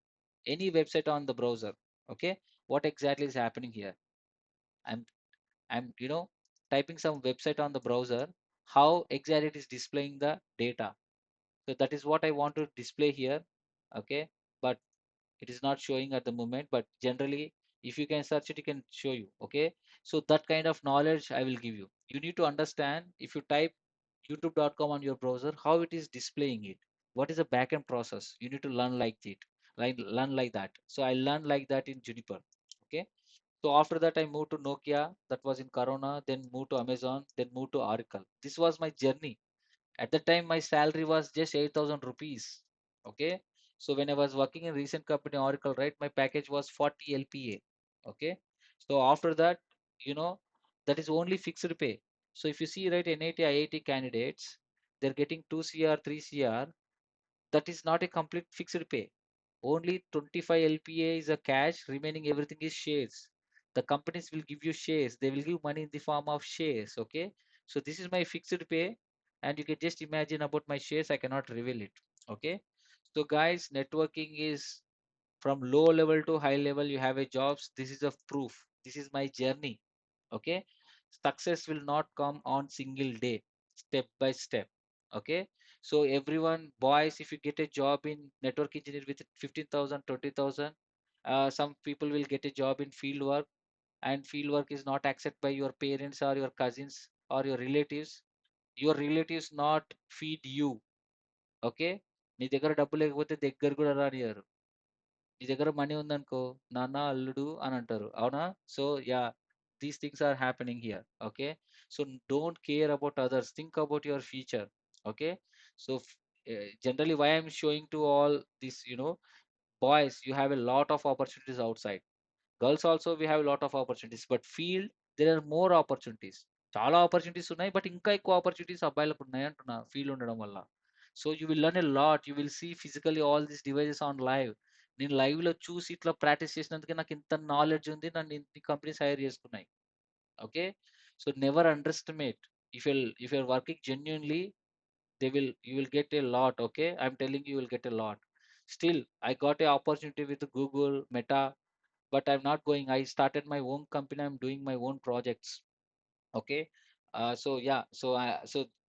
any website on the browser, okay, what exactly is happening here? I'm I'm typing some website on the browser, how exactly it is displaying the data. So that is what I want to display here, okay, but it is not showing at the moment, but generally if you can search it, it can show you. Okay, so that kind of knowledge I will give you. You need to understand, if you type youtube.com on your browser, how it is displaying it, what is the backend process. You need to learn like it, like learn like that. So I learned like that in Juniper. Okay, so after that I moved to Nokia, that was in Corona, then moved to Amazon, then moved to Oracle. This was my journey. At the time, my salary was just 8,000 rupees. Okay. So when I was working in recent company Oracle, right, my package was 40 LPA. Okay. So after that, you know, that is only fixed pay. So if you see, right, NIT, IIT candidates, they're getting 2 CR, 3 CR. That is not a complete fixed pay. Only 25 LPA is a cash, remaining everything is shares. The companies will give you shares. They will give money in the form of shares. Okay. So this is my fixed pay. And you can just imagine about my shares. I cannot reveal it. Okay. So guys, networking is from low level to high level. You have a jobs. This is a proof. This is my journey. Okay. Success will not come on single day, step by step. Okay. So everyone, boys, if you get a job in network engineer with 15,000, 20,000, some people will get a job in field work, and field work is not accepted by your parents or your cousins or your relatives. Your relatives not feed you. Okay, నీ దగ్గర డబ్బు లేకపోతే దగ్గర కూడా రానియరు. నీ దగ్గర money ఉందనుకో, నాన్న అల్లుడు అని అంటారు, అవునా? So yeah, these things are happening here. Okay, so don't care about others, think about your future. Okay, so generally why I'm showing to all this, boys, you have a lot of opportunities outside. Girls also we have a lot of opportunities, but field, there are more opportunities. చాలా opportunities ఉన్నాయి, but ఇంకా ఎక్కువ opportunities అబ్బాయిలకు ఉన్నాయి అంటున్నా, field ఉండడం వల్ల. So you will learn a lot. You will see physically all these devices on live. నేను లైవ్ లో చూసి ఇట్లా ప్రాక్టీస్ చేసినందుకే నాకు ఇంత నాలెడ్జ్ ఉంది, నన్ను ఇన్ని కంపెనీస్ హైర్ చేసుకున్నాయి. Okay, so never under estimate. If you're working genuinely, you will get a lot. Okay, I'm telling you, you will get a lot. Still I got a opportunity with Google, Meta. but I'm not going. I started my own company. I'm doing my own projects. Okay. So yeah, so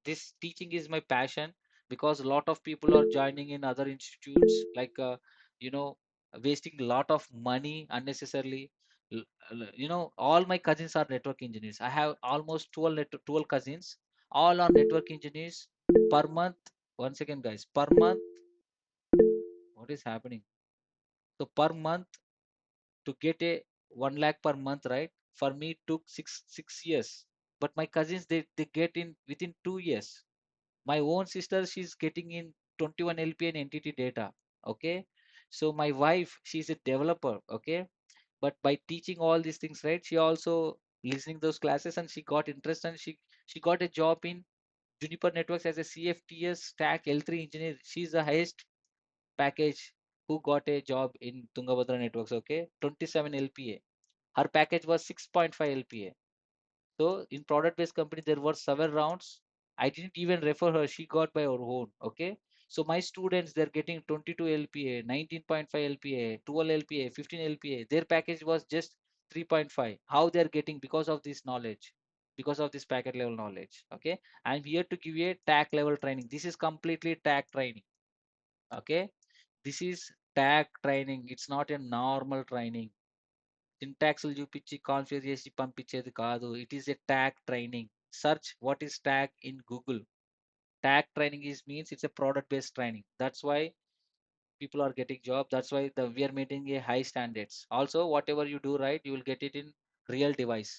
this teaching is my passion, because a lot of people are joining in other institutes, like you know wasting a lot of money unnecessarily. All my cousins are network engineers. I have almost 12 cousins, all are network engineers. Per month, one second guys, per month, what is happening? So per month, to get a 1 lakh per month, right? For me, it took six years. But my cousins, they get in within 2 years. My own sister, she's getting in 21 LP and entity data. Okay. So my wife, she's a developer. Okay. But by teaching all these things, right? She also listening those classes, and she got interest, and she got a job in Juniper Networks as a CFTS stack L3 engineer. She's the highest package who got a job in Tungabhadra Networks. Okay. 27 LPA. Her package was 6.5 LPA. So in product-based company, there were several rounds. I didn't even refer her. She got by her own. Okay. So my students, they're getting 22 LPA, 19.5 LPA, 12 LPA, 15 LPA. Their package was just 3.5. How they're getting? Because of this knowledge, because of this packet level knowledge. Okay. I'm here to give you a TAC level training. This is completely TAC training. Okay. This is TAC training. It's not a normal training. సింటాక్స్లు చూపించి configure చేసి పంపించేది కాదు. It is a tag training. Search what is tag in Google. Tag training is means it's a product based training. That's why people are getting job. That's why we are meeting a high standards. Also, whatever you do right, you will get it in real device.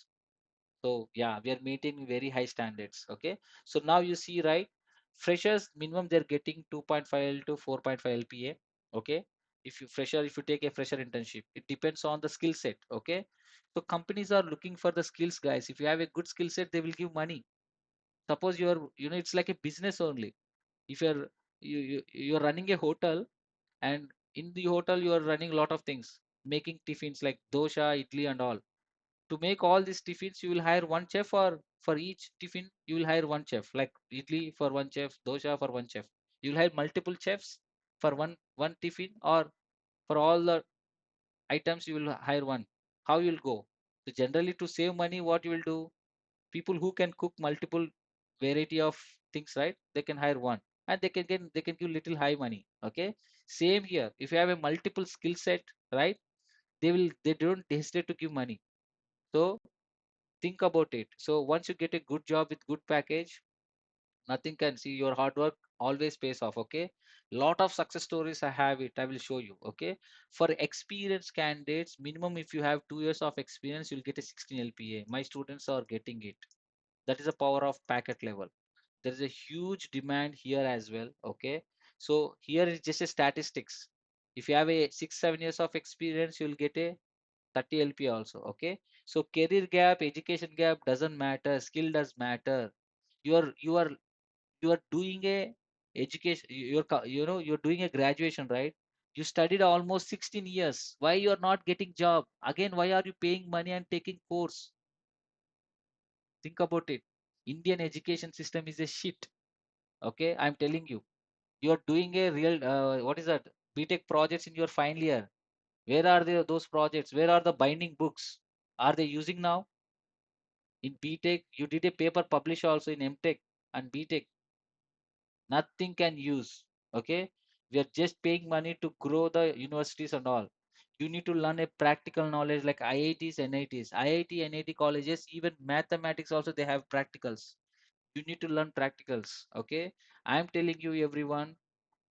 So yeah, we are meeting very high standards. Okay. So now you see, right? Freshers minimum they're getting 2.5 to 4.5 LPA. Okay. If you take a fresher internship, it depends on the skill set. Okay. So companies are looking for the skills, guys. If you have a good skill set, they will give money. Suppose it's like a business only. If you're running a hotel, and in the hotel you are running a lot of things, making tiffins like dosha, idli, and all. To make all these tiffins, you will hire one chef, or for each tiffin, you will hire one chef. Like idli for one chef, dosha for one chef. You'll hire multiple chefs for one tiffin, or for all the items you will hire one. How you will go? So generally, to save money, what you will do? People who can cook multiple variety of things, right? They can hire one, and they can give little high money. Okay. Same here. If you have a multiple skill set, right? They don't hesitate to give money. So think about it. So once you get a good job with good package, nothing can see your hard work always pays off. Okay. Lot of success stories I have it. I will show you. Okay. For experienced candidates, minimum if you have 2 years of experience, you'll get a 16 LPA. My students are getting it. That is the power of packet level. There is a huge demand here as well. Okay. So here is just a statistics. If you have a 6 7 years of experience, you'll get a 30 LP also. Okay. So career gap, education gap doesn't matter. Skill does matter. You are doing a education. You're doing a graduation, right? You studied almost 16 years. Why you are not getting job? Again, why are you paying money and taking course? Think about it. Indian education system is a shit. Okay, I'm telling you. You are doing a real what is that? BTech projects in your final year. Where are those projects? Where are the binding books? Are they using now? In BTech, you did a paper publish also in MTech and BTech. Nothing can use. Okay. We are just paying money to grow the universities and all. You need to learn a practical knowledge like IITs, NITs, IIT, NIT colleges, even mathematics also they have practicals. You need to learn practicals. Okay. I'm telling you everyone,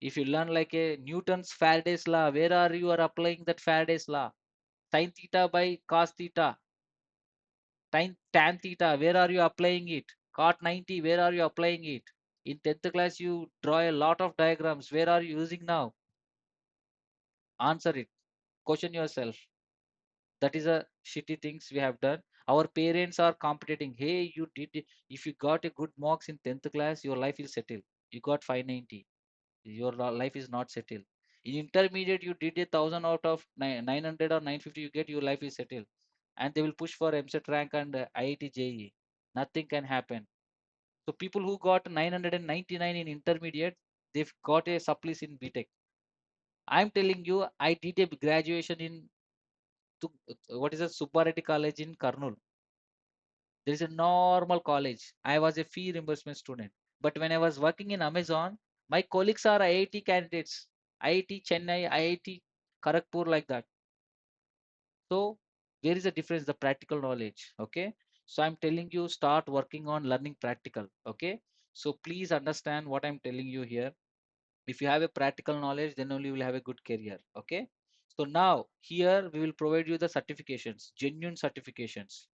if you learn like a Newton's Faraday's law, where are you are applying that Faraday's law? Sin theta by cos theta, tan theta, where are you applying it? Cot 90, where are you applying it? In 10th class, you draw a lot of diagrams. Where are you using now? Answer it. Question yourself. That is a shitty things we have done. Our parents are competing. Hey, you did if you got a good marks in 10th class, your life will settle. You got 590. Your life is not settled. In intermediate, you did 1,000 out of 900 or 950, you get your life is settled. And they will push for MSET rank and IIT JEE. Nothing can happen. So people who got 999 in intermediate, they've got a supplis in BTech. I'm telling you, I did a graduation in what is a Subbareddy College in Karnool. There is a normal college. I was a fee reimbursement student. But when I was working in Amazon, my colleagues are IIT candidates, IIT Chennai, IIT Kharagpur, like that. So there is a difference, the practical knowledge. Okay. So I'm telling you, start working on learning practical. Okay. So please understand what I'm telling you here. If you have a practical knowledge, then only you will have a good career. Okay. So now here we will provide you the certifications, genuine certifications.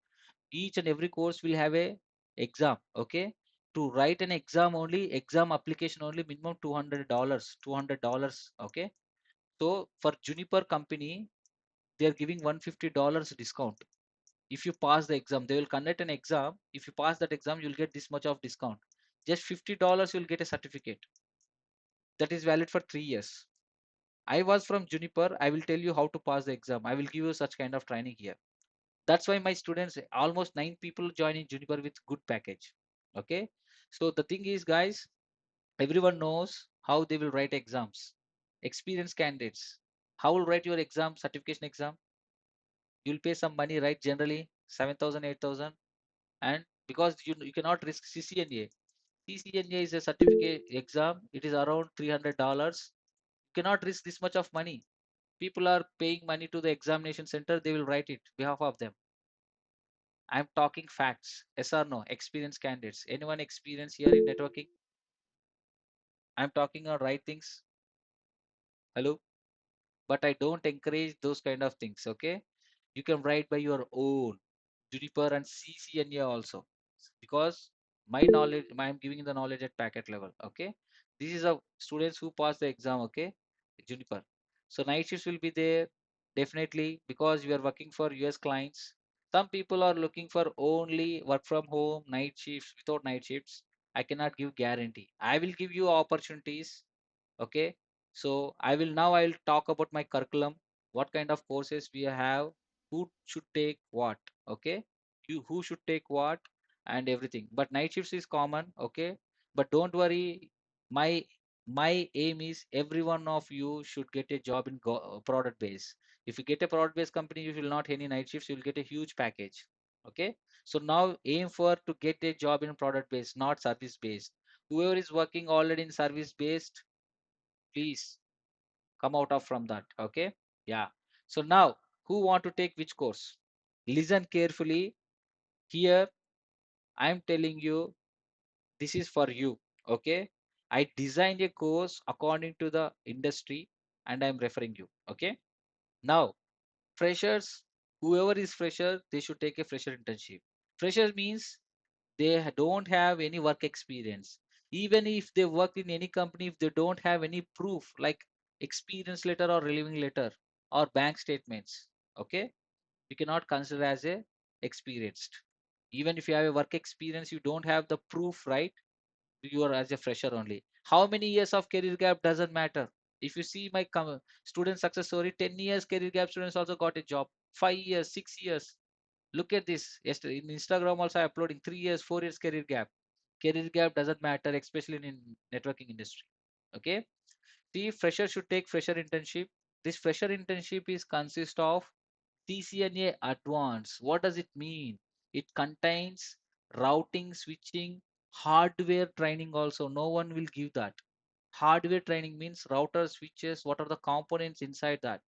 Each and every course will have a exam. Okay. To write an exam only, exam application only, minimum $200, $200. Okay. So for Juniper company, they are giving $150 discount. If you pass the exam, they will conduct an exam. If you pass that exam, you'll get this much of discount. Just $50, you'll get a certificate that is valid for 3 years. I was from Juniper. I will tell you how to pass the exam. I will give you such kind of training here. That's why my students, almost 9 people join in Juniper with good package. Okay. So the thing is, guys, everyone knows how they will write exams. Experienced candidates, how will write your exam, certification exam? You'll pay some money, right? Generally 7,000, 8,000, and because you cannot risk CCNA. CCNA is a certificate exam. It is around $300. You cannot risk this much of money. People are paying money to the examination center. They will write it behalf of them. I'm talking facts. Yes or no? Experienced candidates. Anyone experience here in networking? I'm talking on right things. Hello? But I don't encourage those kind of things. Okay? You can write by your own. Juniper and CCNA also, because my knowledge, I'm giving the knowledge at packet level. Okay, this is a students who pass the exam. Okay, Juniper. So night shifts will be there definitely, because you are working for US clients. Some people are looking for only work from home night shifts. Without night shifts, I cannot give guarantee. I will give you opportunities. Okay, so I will talk about my curriculum, what kind of courses we have, who should take what. Okay, you who should take what and everything. But night shifts is common. Okay, but don't worry, my my aim is every one of you should get a job in product base. If you get a product based company, you will not any night shifts, you will get a huge package. Okay, so now aim for to get a job in product based, not service based. Whoever is working already in service based, please come out of from that. Okay, yeah. So now who want to take which course? Listen carefully. Here I'm telling you, this is for you. Okay, I designed a course according to the industry, and I'm referring you. Okay, now freshers, whoever is fresher, they should take a fresher internship. Fresher means they don't have any work experience. Even if they work in any company, if they don't have any proof like experience letter or relieving letter or bank statements, okay, you cannot consider as a experienced. Even if you have a work experience, you don't have the proof, right? You are as a fresher only. How many years of career gap doesn't matter. If you see my student success story, 10 years career gap students also got a job. 5 years, 6 years. Look at this. Yesterday in Instagram also I uploading 3 years, 4 years career gap. Career gap doesn't matter, especially in networking industry. Okay. See, fresher should take fresher internship. This fresher internship is consist of CCNA Advanced. What does it mean? It contains routing, switching, hardware training also. No one will give that. Hardware training means router switches, what are the components inside that?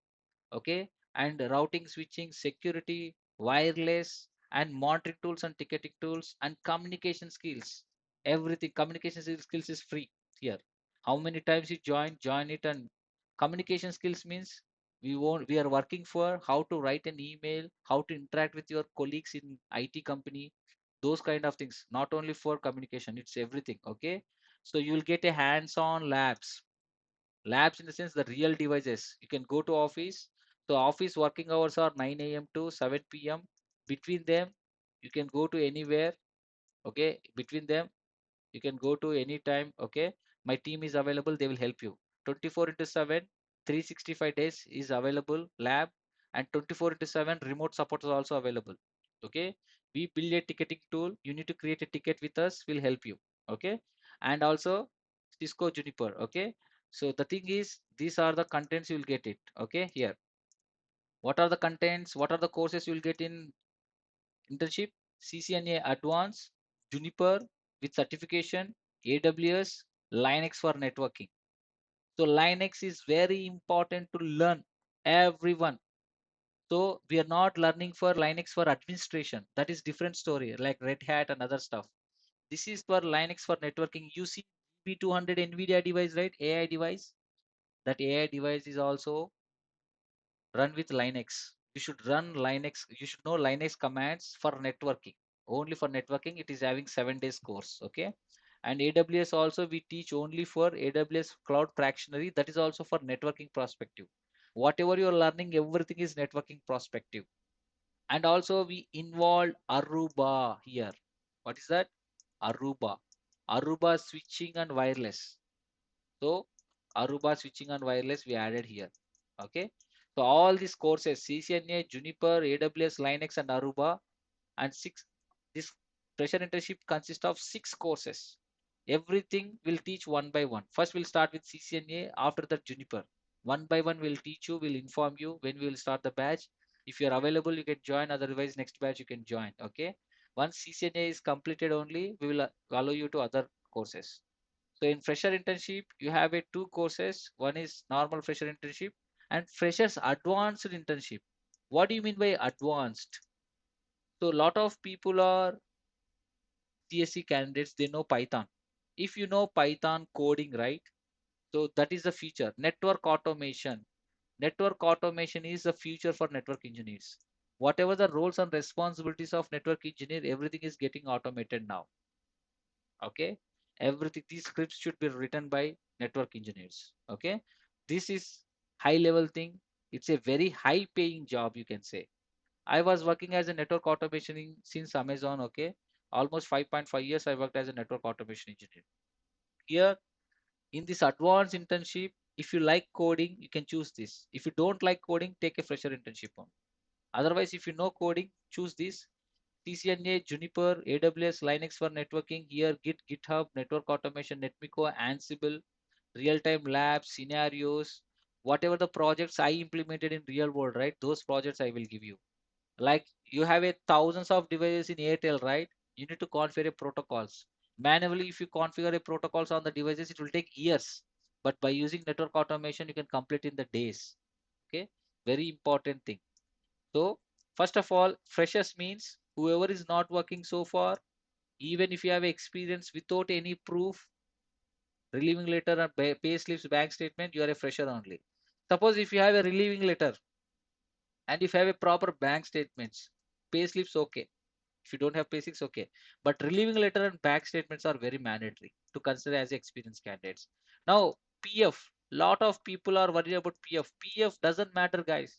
Okay, and routing, switching, security, wireless, and monitoring tools and ticketing tools and communication skills. Everything communication skills is free here. How many times you join it. And communication skills means we are working for how to write an email, how to interact with your colleagues in IT company, those kind of things. Not only for communication, it's everything. Okay, so you will get a hands-on labs in the sense the real devices. You can go to office. So office working hours are 9 a.m. to 7 p.m. Between them, you can go to anywhere. Okay, between them, you can go to any time. Okay, my team is available. They will help you. 24 into 7, 365 days is available lab, and 24 into 7 remote support is also available. Okay, we build a ticketing tool. You need to create a ticket with us. We'll help you. Okay, and also Cisco Juniper. Okay, so the thing is, these are the contents you will get it. Okay, here. What are the contents? What are the courses you will get in internship? CCNA Advanced, Juniper with certification, AWS, Linux for networking. So Linux is very important to learn, everyone. So we are not learning for Linux for administration. That is different story, like Red Hat and other stuff. This is for Linux for networking. You see B200 NVIDIA device, right? AI device. That AI device is also run with Linux. You should run Linux. You should know Linux commands for networking. Only for networking, it is having 7 days course. Okay. And AWS also we teach only for AWS Cloud Fractionary. That is also for networking perspective. Whatever you are learning, everything is networking perspective. And also we involved Aruba here. What is that? Aruba. Aruba switching and wireless. So Aruba switching and wireless we added here. Okay. So all these courses, CCNA, Juniper, AWS, Linux, and Aruba, and this fresher internship consists of 6 courses. Everything will teach one by one. First we'll start with CCNA, after that Juniper. One by one we'll teach you, we'll inform you when we will start the batch. If you're available, you can join, otherwise next batch you can join. Okay. Once CCNA is completed only, we will allow you to other courses. So in fresher internship, you have a 2 courses. One is normal fresher internship and freshers advanced internship. What do you mean by advanced? So a lot of people are CSC candidates, they know Python. If you know Python coding, right? So that is the future. Network automation. Network automation is the future for network engineers. Whatever the roles and responsibilities of network engineer, everything is getting automated now. Okay. Everything, these scripts should be written by network engineers. Okay. This is high level thing. It's a very high paying job, you can say. I was working as a network automation since Amazon. Okay. Almost 5.5 years I worked as a network automation engineer. Here in this advanced internship, if you like coding, you can choose this. If you don't like coding, take a fresher internship on. Otherwise, if you know coding, choose this. CCNA, Juniper, AWS, Linux for networking. Here, Git, GitHub, network automation, Netmiko, Ansible, real-time labs, scenarios, whatever the projects I implemented in real world, right? Those projects I will give you. Like you have a thousands of devices in Airtel, right? You need to configure a protocols. Manually, if you configure a protocols on the devices, it will take years. But by using network automation, you can complete in the days. Okay, very important thing. So first of all, freshers means whoever is not working so far, even if you have experience without any proof, relieving letter or pay slips, bank statement, you are a fresher only. Suppose if you have a relieving letter and if you have a proper bank statements, pay slips, okay. If you don't have pay slips, okay. But relieving letter and bank statements are very mandatory to consider as experienced candidates. Now, PF, lot of people are worried about PF. PF doesn't matter, guys.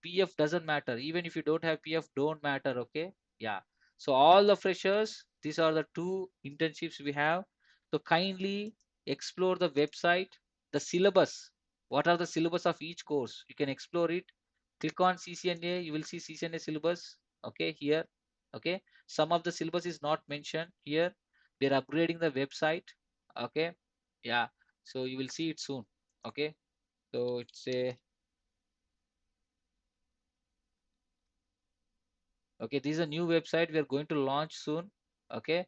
PF doesn't matter. Even if you don't have PF, don't matter. Okay. Yeah. So all the freshers, these are the 2 internships we have. So kindly explore the website, the syllabus. What are the syllabus of each course? You can explore it. Click on CCNA. You will see CCNA syllabus. Okay. Here. Okay. Some of the syllabus is not mentioned here. They're upgrading the website. Okay. Yeah. So you will see it soon. Okay. So it's a okay, this is a new website we are going to launch soon. Okay,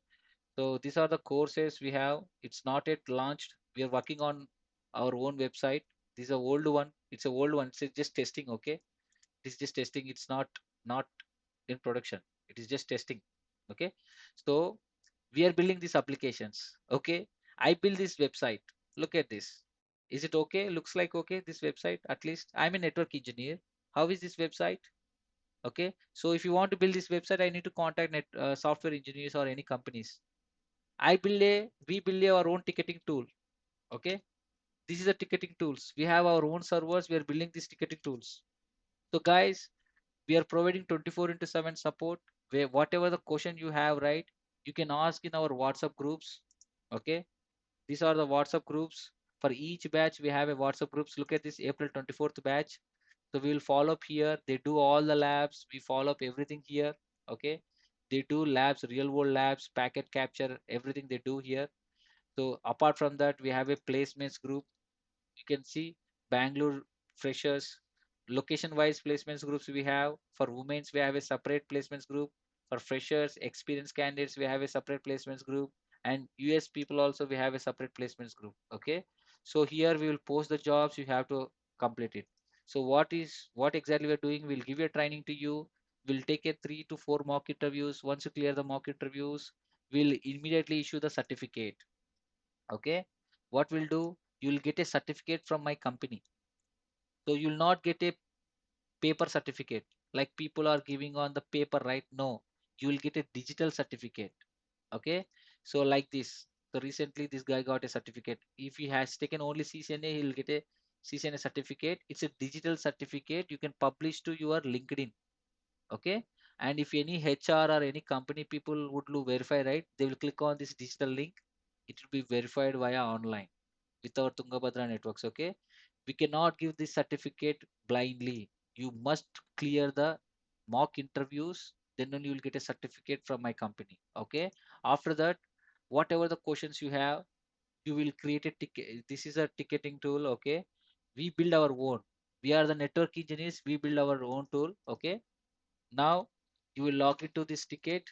so these are the courses we have. It's not yet launched. We are working on our own website. This is a old one. It's a old one. It's just testing. Okay, this is just testing. It's not in production. It is just testing. Okay, so we are building these applications. Okay, I build this website. Look at this. Is it okay? Looks like okay. This website, at least I'm a network engineer. How is this website? Okay, so if you want to build this website, I need to contact software engineers or any companies. We build our own ticketing tool. Okay, this is the ticketing tools. We have our own servers. We are building these ticketing tools. So guys, we are providing 24 into 7 support where whatever the question you have, right, you can ask in our WhatsApp groups. Okay, these are the WhatsApp groups. For each batch, we have a WhatsApp groups. Look at this April 24th batch. So we will follow up here. They do all the labs. We follow up everything here. Okay. They do labs, real world labs, packet capture, everything they do here. So apart from that, we have a placements group. You can see Bangalore freshers, location wise placements groups we have. For women's we have a separate placements group. For freshers, experienced candidates we have a separate placements group, and US people also we have a separate placements group. Okay, so here we will post the jobs, you have to complete it. So what exactly we're doing, we'll give a training to you. We'll take a 3 to 4 mock interviews. Once you clear the mock interviews, we'll immediately issue the certificate. Okay, what we'll do, you'll get a certificate from my company. So you'll not get a paper certificate like people are giving on the paper, right? No, you will get a digital certificate. Okay, so like this. So recently this guy got a certificate. If he has taken only CCNA, he'll get a CCNA certificate. It's a digital certificate, you can publish to your LinkedIn. Okay, and if any HR or any company people would do verify, right, they will click on this digital link. It will be verified via online with our Tungabhadra networks. Okay, we cannot give this certificate blindly. You must clear the mock interviews, then only you will get a certificate from my company. Okay, after that, whatever the questions you have, you will create a ticket. This is a ticketing tool. Okay, we build our own. We are the network engineers, we build our own tool. Okay, now you will log into this ticket.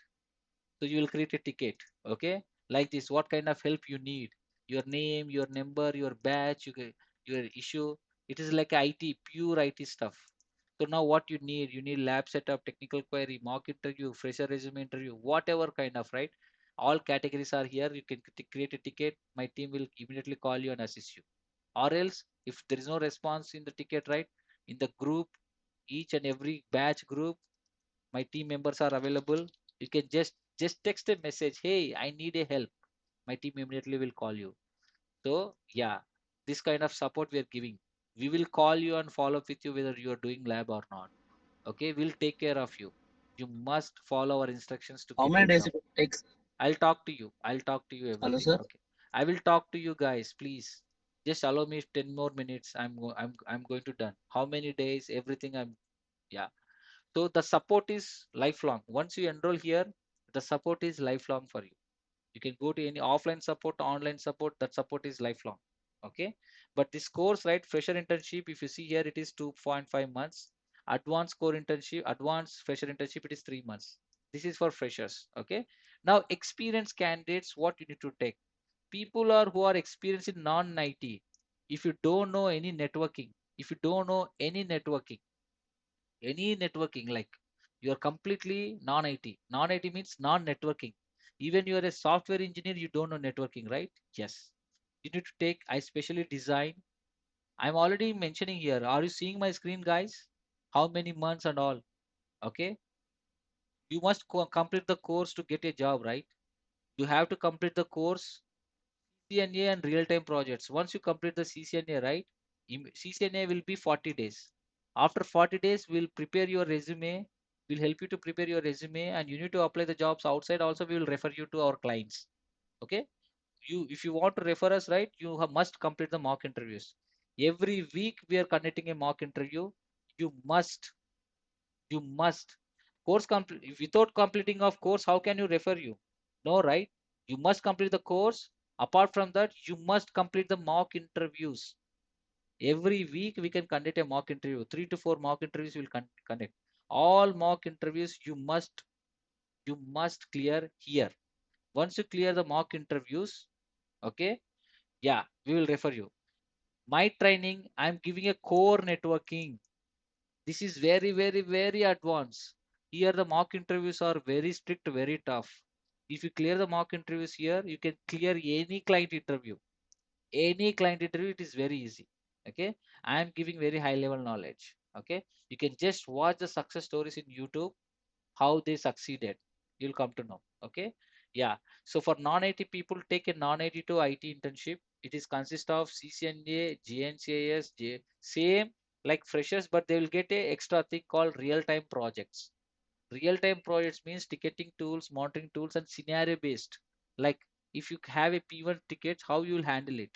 So you will create a ticket. Okay, like this, what kind of help you need, your name, your number, your batch, your issue. It is like IT, pure IT stuff. So now what you need, you need lab setup, technical query, mock interview, fresher resume interview, whatever kind of, right, all categories are here. You can create a ticket, my team will immediately call you and assist you. Or else if there is no response in the ticket, right, in the group, each and every batch group, my team members are available. You can just text a message, hey, I need a help. My team immediately will call you. So yeah, this kind of support we are giving. We will call you and follow up with you whether you are doing lab or not. Okay, we'll take care of you. You must follow our instructions to How get many a days job. it takes? I'll talk to you Hello, everything. sir. Okay, I will talk to you guys, please. Just allow me 10 more minutes. I'm going to done how many days, everything. I'm Yeah. So the support is lifelong. Once you enroll here, the support is lifelong for you. You can go to any offline support, online support, that support is lifelong. Okay. But this course, right, fresher internship, if you see here, it is 2.5 months. Advanced core internship, advanced fresher internship, it is 3 months. This is for freshers. Okay. Now, experienced candidates, what you need to take? People are who are experienced in non-IT. If you don't know any networking, if you don't know any networking, like you're completely non-IT. Non-IT means non-networking. Even you're a software engineer, you don't know networking, right? Yes. You need to take, I specially design. I'm already mentioning here. Are you seeing my screen, guys? How many months and all? Okay. You must complete the course to get a job, right? You have to complete the course, CCNA and real-time projects. Once you complete the CCNA, right? CCNA will be 40 days. After 40 days, we'll prepare your resume. We'll help you to prepare your resume, and you need to apply the jobs outside. Also, we will refer you to our clients. Okay. If you want to refer us, right, you must complete the mock interviews. Every week we are conducting a mock interview. You must, you must course complete. Without completing of course, how can you refer you? No, right? You must complete the course. Apart from that, you must complete the mock interviews. Every week we can conduct a mock interview. 3 to 4 mock interviews will conduct. All mock interviews you must clear here. Once you clear the mock interviews, okay, yeah, we will refer you. My training, I'm giving a core networking. This is very, very, very advanced. Here the mock interviews are very strict, very tough. If you clear the mock interviews here, you can clear any client interview. Any client interview, it is very easy. Okay. I am giving very high level knowledge. Okay. You can just watch the success stories in YouTube, how they succeeded. You'll come to know. Okay. Yeah. So for non-IT people, take a non-IT to IT internship. It is consist of CCNA, GNCAS, same like freshers, but they will get a extra thing called real-time projects. Real-time projects means ticketing tools, monitoring tools, and scenario based. Like if you have a P1 ticket, how you will handle it.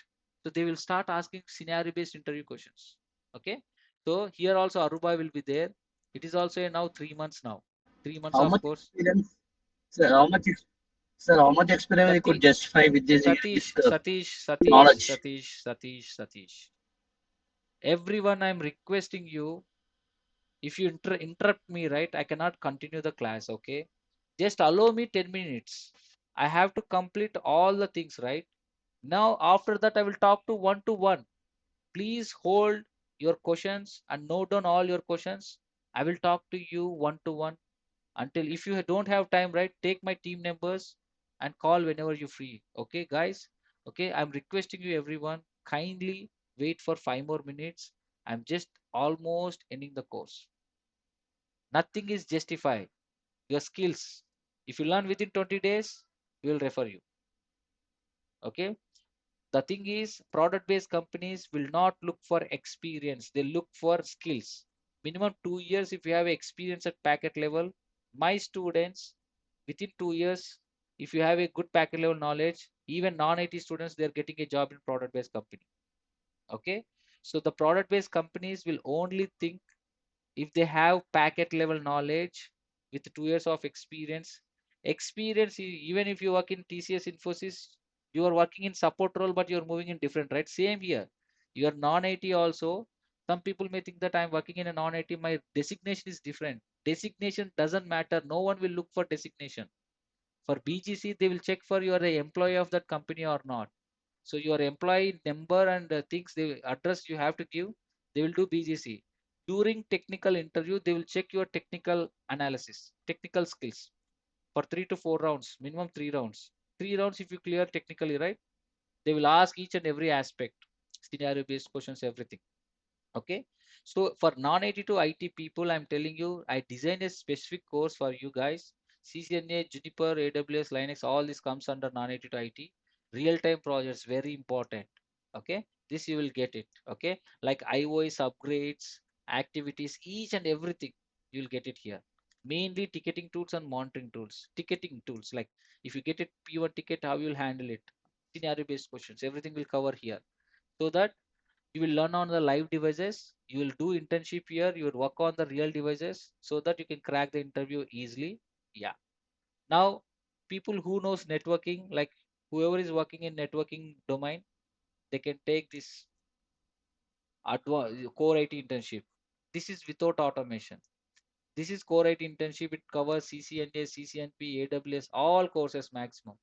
So they will start asking scenario based interview questions. Okay. So here also Aruba will be there. It is also now 3 months now. 3 months How of much course. experience, sir? Sir, how much experience you could Sati, justify with this Satish, Satish, Satish, knowledge? Satish, Satish, Satish. Everyone, I'm requesting you. If you interrupt me, right, I cannot continue the class. Okay, just allow me 10 minutes. I have to complete all the things, right? Now, after that, I will talk to one to one. Please hold your questions and note down all your questions. I will talk to you one to one until if you don't have time, right, take my team members and call whenever you're free. Okay, guys? Okay, I'm requesting you, everyone, kindly wait for 5 more minutes. I'm just almost ending the course. Nothing is justified. Your skills. If you learn within 20 days, we will refer you. Okay. The thing is, product based companies will not look for experience, they look for skills. Minimum 2 years if you have experience at packet level. My students, within 2 years, if you have a good packet level knowledge, even non-IT students, they're getting a job in product based company. Okay. So the product based companies will only think if they have packet level knowledge with 2 years of experience, even if you work in TCS Infosys, you are working in support role, but you're moving in different, right? Same here. You are non-IT also. Some people may think that I'm working in a non-IT, my designation is different. Designation doesn't matter. No one will look for designation. For BGC, they will check for you are an employee of that company or not. So your employee number and things, the address you have to give, they will do BGC. During technical interview, they will check your technical analysis, technical skills for 3 to 4 rounds, minimum 3 rounds. 3 rounds if you clear technically, right? They will ask each and every aspect, scenario based questions, everything. Okay. So for non-IT to IT people, I'm telling you, I designed a specific course for you guys. CCNA, Juniper, AWS, Linux, all this comes under non-IT to IT. Real-time projects, very important. Okay. This you will get it. Okay. Like iOS upgrades, activities, each and everything, you'll get it here. Mainly ticketing tools and monitoring tools. Ticketing tools, like if you get a P1 ticket, how you'll handle it. Scenario-based questions, everything will cover here. So that you will learn on the live devices, you will do internship here, you will work on the real devices so that you can crack the interview easily. Yeah. Now, people who knows networking, like whoever is working in networking domain, they can take this core IT internship. This is without automation. This is core IT internship. It covers CCNA, CCNP, AWS, all courses maximum.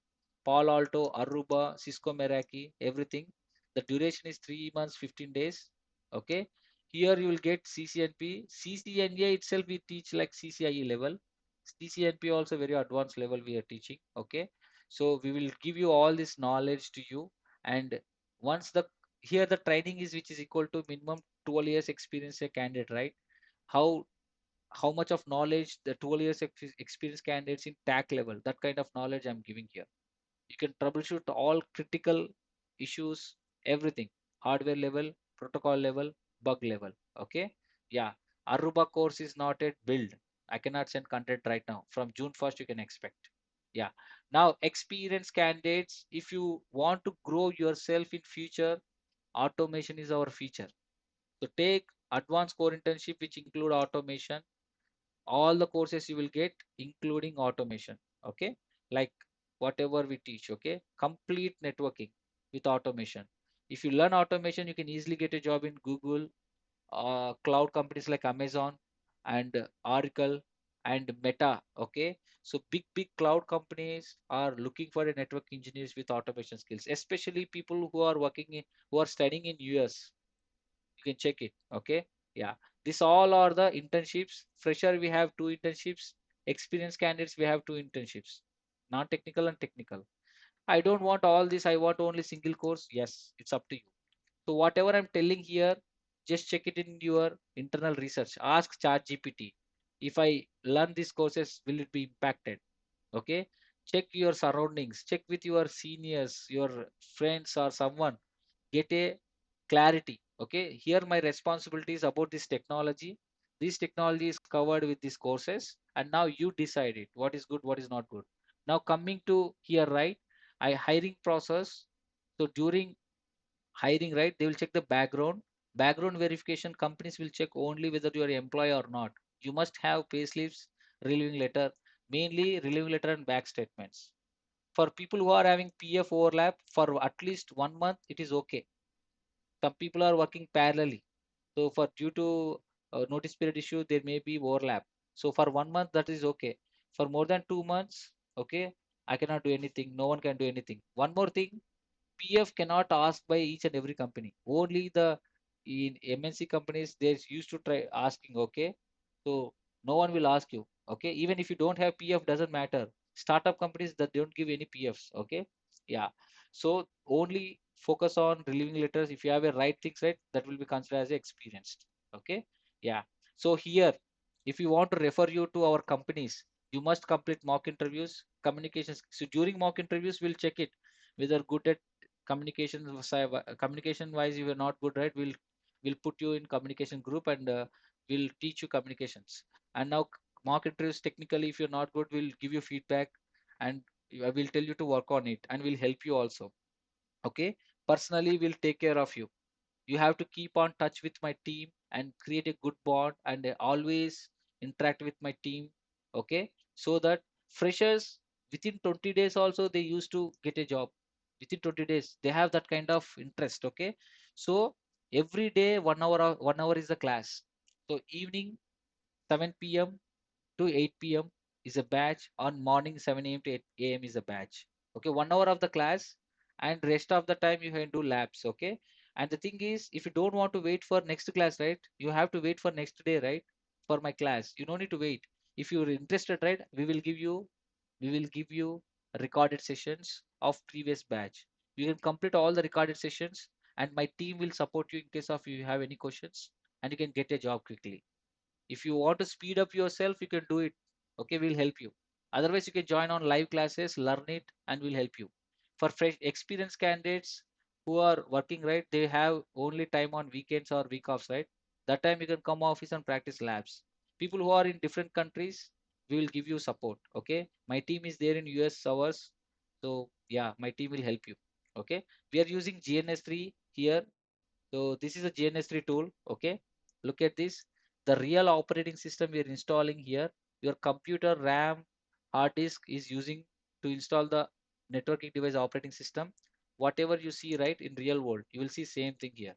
Palo Alto, Aruba, Cisco Meraki, everything. The duration is 3 months, 15 days. Okay. Here you will get CCNP. CCNA itself we teach like CCIE level. CCNP also very advanced level we are teaching. Okay. So we will give you all this knowledge to you. And once the here the training is which is equal to minimum 12 years experience a candidate, right? How how much of knowledge the 12 years experience candidates in TAC level, that kind of knowledge I'm giving here. You can troubleshoot all critical issues, everything, hardware level, protocol level, bug level. Okay. Yeah. Aruba course is not yet built. I cannot send content right now. From June 1st, you can expect. Yeah. Now, experienced candidates, if you want to grow yourself in future, automation is our feature. So take advanced core internship, which include automation, all the courses you will get including automation. Okay, like whatever we teach. Okay, complete networking with automation. If you learn automation, you can easily get a job in Google, cloud companies like Amazon and Oracle and Meta. Okay, so big cloud companies are looking for a network engineers with automation skills, especially people who are who are studying in US. You can check it. Okay. Yeah. This all are the internships. Fresher, we have 2 internships. Experienced candidates, we have 2 internships. Non-technical and technical. I don't want all this. I want only single course. Yes, it's up to you. So whatever I'm telling here, just check it in your internal research. Ask ChatGPT. If I learn these courses, will it be impacted? Okay. Check your surroundings. Check with your seniors, your friends, or someone. Get a clarity. Okay. Here my responsibility is about this technology. This technology is covered with these courses, and now you decide it. What is good, what is not good. Now coming to here, right? I hiring process. So during hiring, right, they will check the background verification. Companies will check only whether you are an employee or not. You must have pay slips, relieving letter, mainly relieving letter and back statements. For people who are having PF overlap for at least 1 month, it is okay. Some people are working parallelly, so for due to notice period issue, there may be overlap. So for 1 month, that is okay. For more than 2 months, okay, I cannot do anything. No one can do anything. One more thing, PF cannot ask by each and every company. Only the in MNC companies they used to try asking. Okay, so no one will ask you. Okay, even if you don't have PF, doesn't matter. Startup companies that don't give any PFs. Okay, yeah. So only focus on relieving letters. If you have a right things right, that will be considered as experienced. Okay, yeah. So here, if you want to refer you to our companies, you must complete mock interviews, communications. So during mock interviews, we'll check it whether good at communication wise you are not good, right? We'll put you in communication group and we'll teach you communications. And now mock interviews, technically if you're not good, we'll give you feedback and I will tell you to work on it and we'll help you also. Okay, personally we'll take care of you. You have to keep on touch with my team and create a good bond and always interact with my team. Okay, so that freshers within 20 days also they used to get a job. Within 20 days they have that kind of interest. Okay, so every day 1 hour 1 hour is the class. So evening 7 p.m to 8 p.m. is a batch. On morning 7 a.m. to 8 a.m. is a batch. Okay, 1 hour of the class and rest of the time you can do labs. Okay, and the thing is, if you don't want to wait for next class, right? You have to wait for next day, right? For my class, you don't need to wait. If you're interested, right? We will give you recorded sessions of previous batch. You can complete all the recorded sessions, and my team will support you in case of you have any questions, and you can get a job quickly. If you want to speed up yourself, you can do it. Okay, we'll help you. Otherwise, you can join on live classes, learn it, and we'll help you. For fresh experienced candidates who are working, right, they have only time on weekends or week offs, right? That time you can come office and practice labs. People who are in different countries, we will give you support. Okay, my team is there in US hours, so yeah, my team will help you. Okay, we are using GNS3 here, so this is a GNS3 tool. Okay, look at this. The real operating system we are installing here. Your computer RAM hard disk is using to install the networking device operating system. Whatever you see right in real world, you will see same thing here.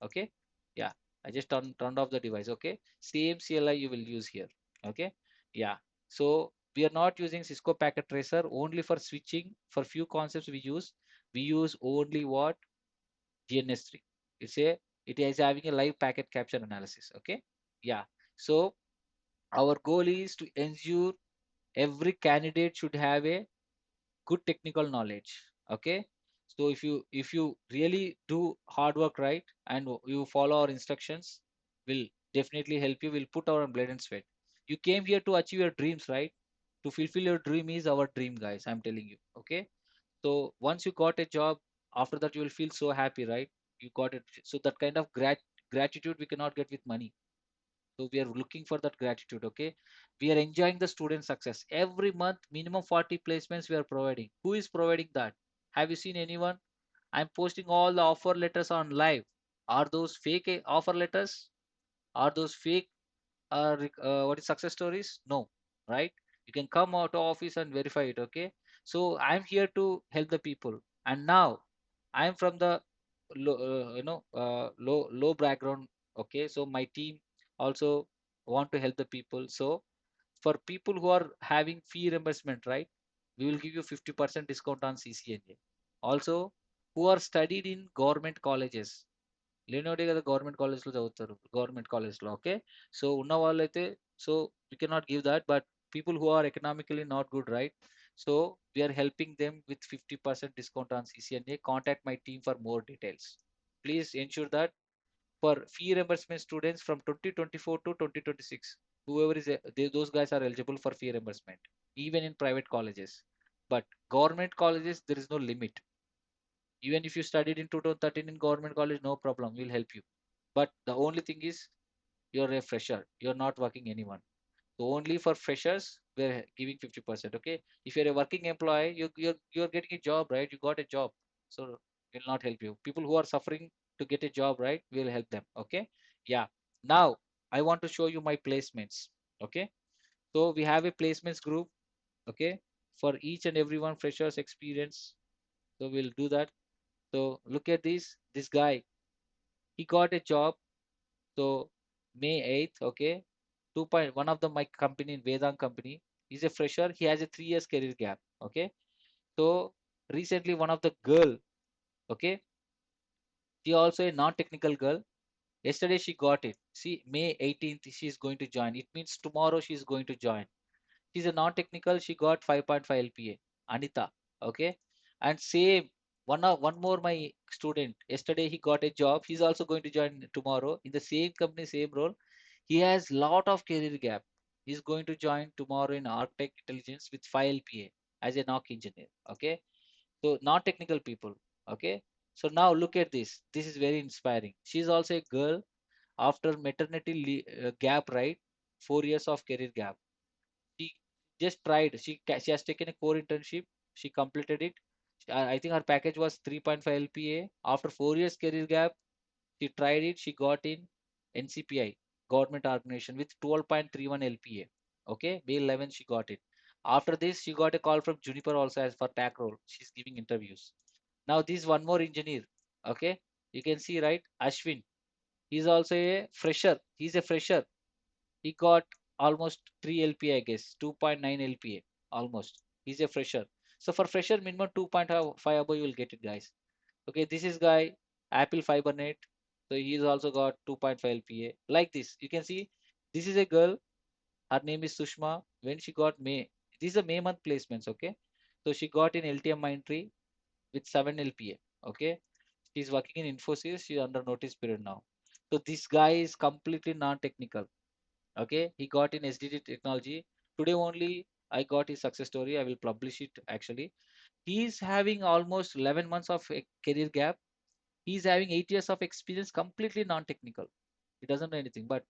Okay, yeah. I just turned off the device. Okay, same CLI you will use here. Okay, yeah. So we are not using Cisco packet tracer only for switching. For few concepts we use. We use only what GNS3. It's a it is having a live packet capture analysis. Okay. Yeah. So our goal is to ensure every candidate should have a good technical knowledge. Okay. So if you really do hard work right and you follow our instructions, we'll definitely help you. We'll put our blood and sweat. You came here to achieve your dreams, right? To fulfill your dream is our dream, guys. I'm telling you. Okay. So once you got a job, after that you will feel so happy, right? You got it. So that kind of gratitude we cannot get with money. So we are looking for that gratitude. Okay, we are enjoying the student success every month. Minimum 40 placements we are providing. Who is providing that? Have you seen anyone? I'm posting all the offer letters on live. Are those fake offer letters? Are those fake what is success stories? No, right? You can come out of office and verify it. Okay, so I'm here to help the people, and now I'm from the low background. Okay, so my team also want to help the people. So for people who are having fee reimbursement, right, we will give you 50% discount on CCNA. Also, who are studied in government colleges, లేనివాడే కదా government కాలేజ్లో చదువుతారు government కాలేజ్లో okay so ఉన్న వాళ్ళైతే so we cannot give that, but people who are economically not good, right? So we are helping them with 50% discount on CCNA. Contact my team for more details. Please ensure that for fee reimbursement students from 2024 to 2026, whoever is those guys are eligible for fee reimbursement even in private colleges. But government colleges there is no limit. Even if you studied in 2013 in government college, no problem, we'll help you. But the only thing is you're a fresher, you're not working anyone. So only for freshers, we're giving 50%. Okay. If you're a working employee, you're getting a job, right? You got a job. So we'll not help you. People who are suffering to get a job, right? We'll help them. Okay. Yeah. Now I want to show you my placements. Okay. So we have a placements group. Okay. For each and everyone freshers experience. So we'll do that. So look at this guy, he got a job. So May 8th, okay. 2 point one of the my company, Vedang company, is a fresher. He has a 3 years career gap. Okay. So recently one of the girl, okay, she also a non-technical girl. Yesterday she got it. See, May 18th she is going to join. It means tomorrow she is going to join. She's a non-technical. She got 5.5 LPA. Anita. Okay. And same one more my student. Yesterday he got a job. He's also going to join tomorrow in the same company, same role. He has lot of career gap. He's going to join tomorrow in Architect Intelligence with 5 LPA as a knock engineer. Okay. So non-technical people. Okay. So now look at this. This is very inspiring. She's also a girl after maternity gap, right? 4 years of career gap. She just tried. She has taken a core internship. She completed it. I think her package was 3.5 LPA. After 4 years career gap, she tried it. She got in NCPI, government organization, with 12.31 LPA. Okay, May 11 she got it. After this, she got a call from Juniper also as for TAC role. She's giving interviews. Now this one more engineer. Okay, you can see, right? Ashwin. He's also a fresher. He's a fresher. He got almost 3 LPA, I guess, 2.9 LPA almost. He's a fresher. So for fresher, minimum 2.5 above you will get it, guys. Okay, this is guy Apple Fibernet. So he's also got 2.5 LPA. Like this, you can see this is a girl. Her name is Sushma. When she got May, this is a May month placements. Okay, so she got in LTM Mindtree with 7 LPA. Okay, she's working in Infosys. She's under notice period now. So this guy is completely non-technical. Okay, he got in SDT technology. Today only I got his success story. I will publish it actually. He's having almost 11 months of a career gap. He's having 8 years of experience, completely non-technical. He doesn't know anything, but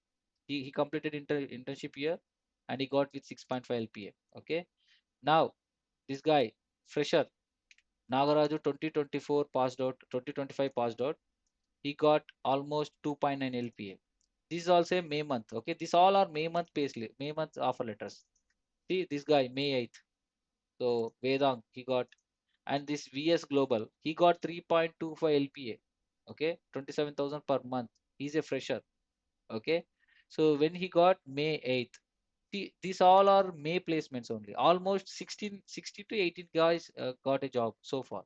he completed internship year and he got with 6.5 LPA. Okay, now this guy, fresher, Nagaraju 2024 passed out, 2025 passed out. He got almost 2.9 LPA. This is also a May month. Okay, these all are May month payslip, May month offer letters. See this guy, May 8th. So Vedang, he got, and this VS Global, he got 3.25 LPA. Okay, 27,000 per month. He's a fresher. Okay, so when he got May 8th, see, these all are May placements only. Almost 60 to 18 guys got a job so far.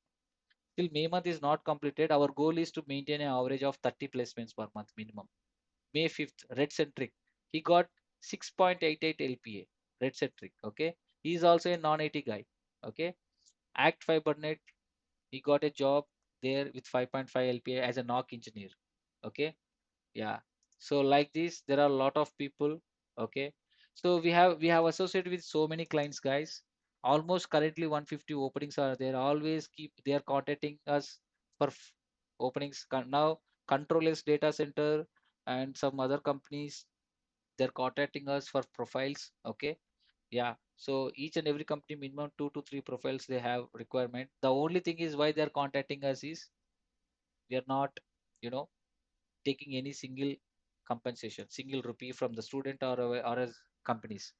Still, May month is not completed. Our goal is to maintain an average of 30 placements per month minimum. May 5th, Red Centric. He got 6.88 LPA. Red Centric. Okay. He is also a non IT guy. Okay. Act Fibernet. He got a job there with 5.5 LPA as a knock engineer. Okay. Yeah. So like this, there are a lot of people. Okay. So we have associated with so many clients, guys. Almost currently 150 openings are there. Always keep they are contacting us for openings. Now Controllers Data Center and some other companies, they're contacting us for profiles. Okay. Yeah. So each and every company minimum 2 to 3 profiles they have requirement. The only thing is why they're contacting us is we are not, you know, taking any single compensation, single rupee from the student or as companies.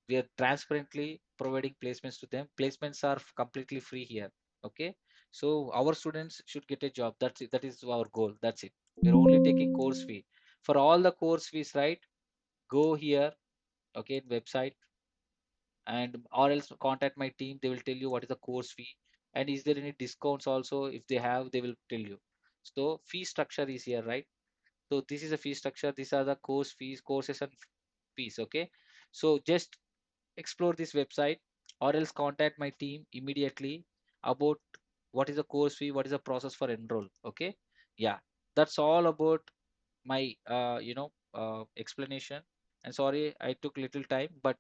We are transparently providing placements to them. Placements are completely free here. Okay. So our students should get a job. That's it. That is our goal. That's it. We're only taking course fee. For all the course fees, right? Go here, okay, website, and or else contact my team. They will tell you what is the course fee and is there any discounts also. If they have, they will tell you. So fee structure is here, right? So this is a fee structure. These are the course fees, courses and fees. Okay. So just explore this website or else contact my team immediately about what is the course fee, what is the process for enroll. Okay. Yeah. That's all about my explanation. And sorry I took little time, but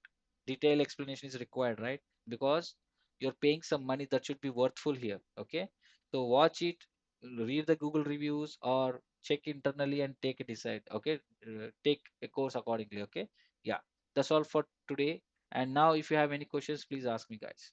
detailed explanation is required, right? Because you're paying some money that should be worthful here. Okay. So watch it, read the Google reviews or check internally and take a decide. Okay. Take a course accordingly. Okay. Yeah. That's all for today. And now if you have any questions, please ask me, guys.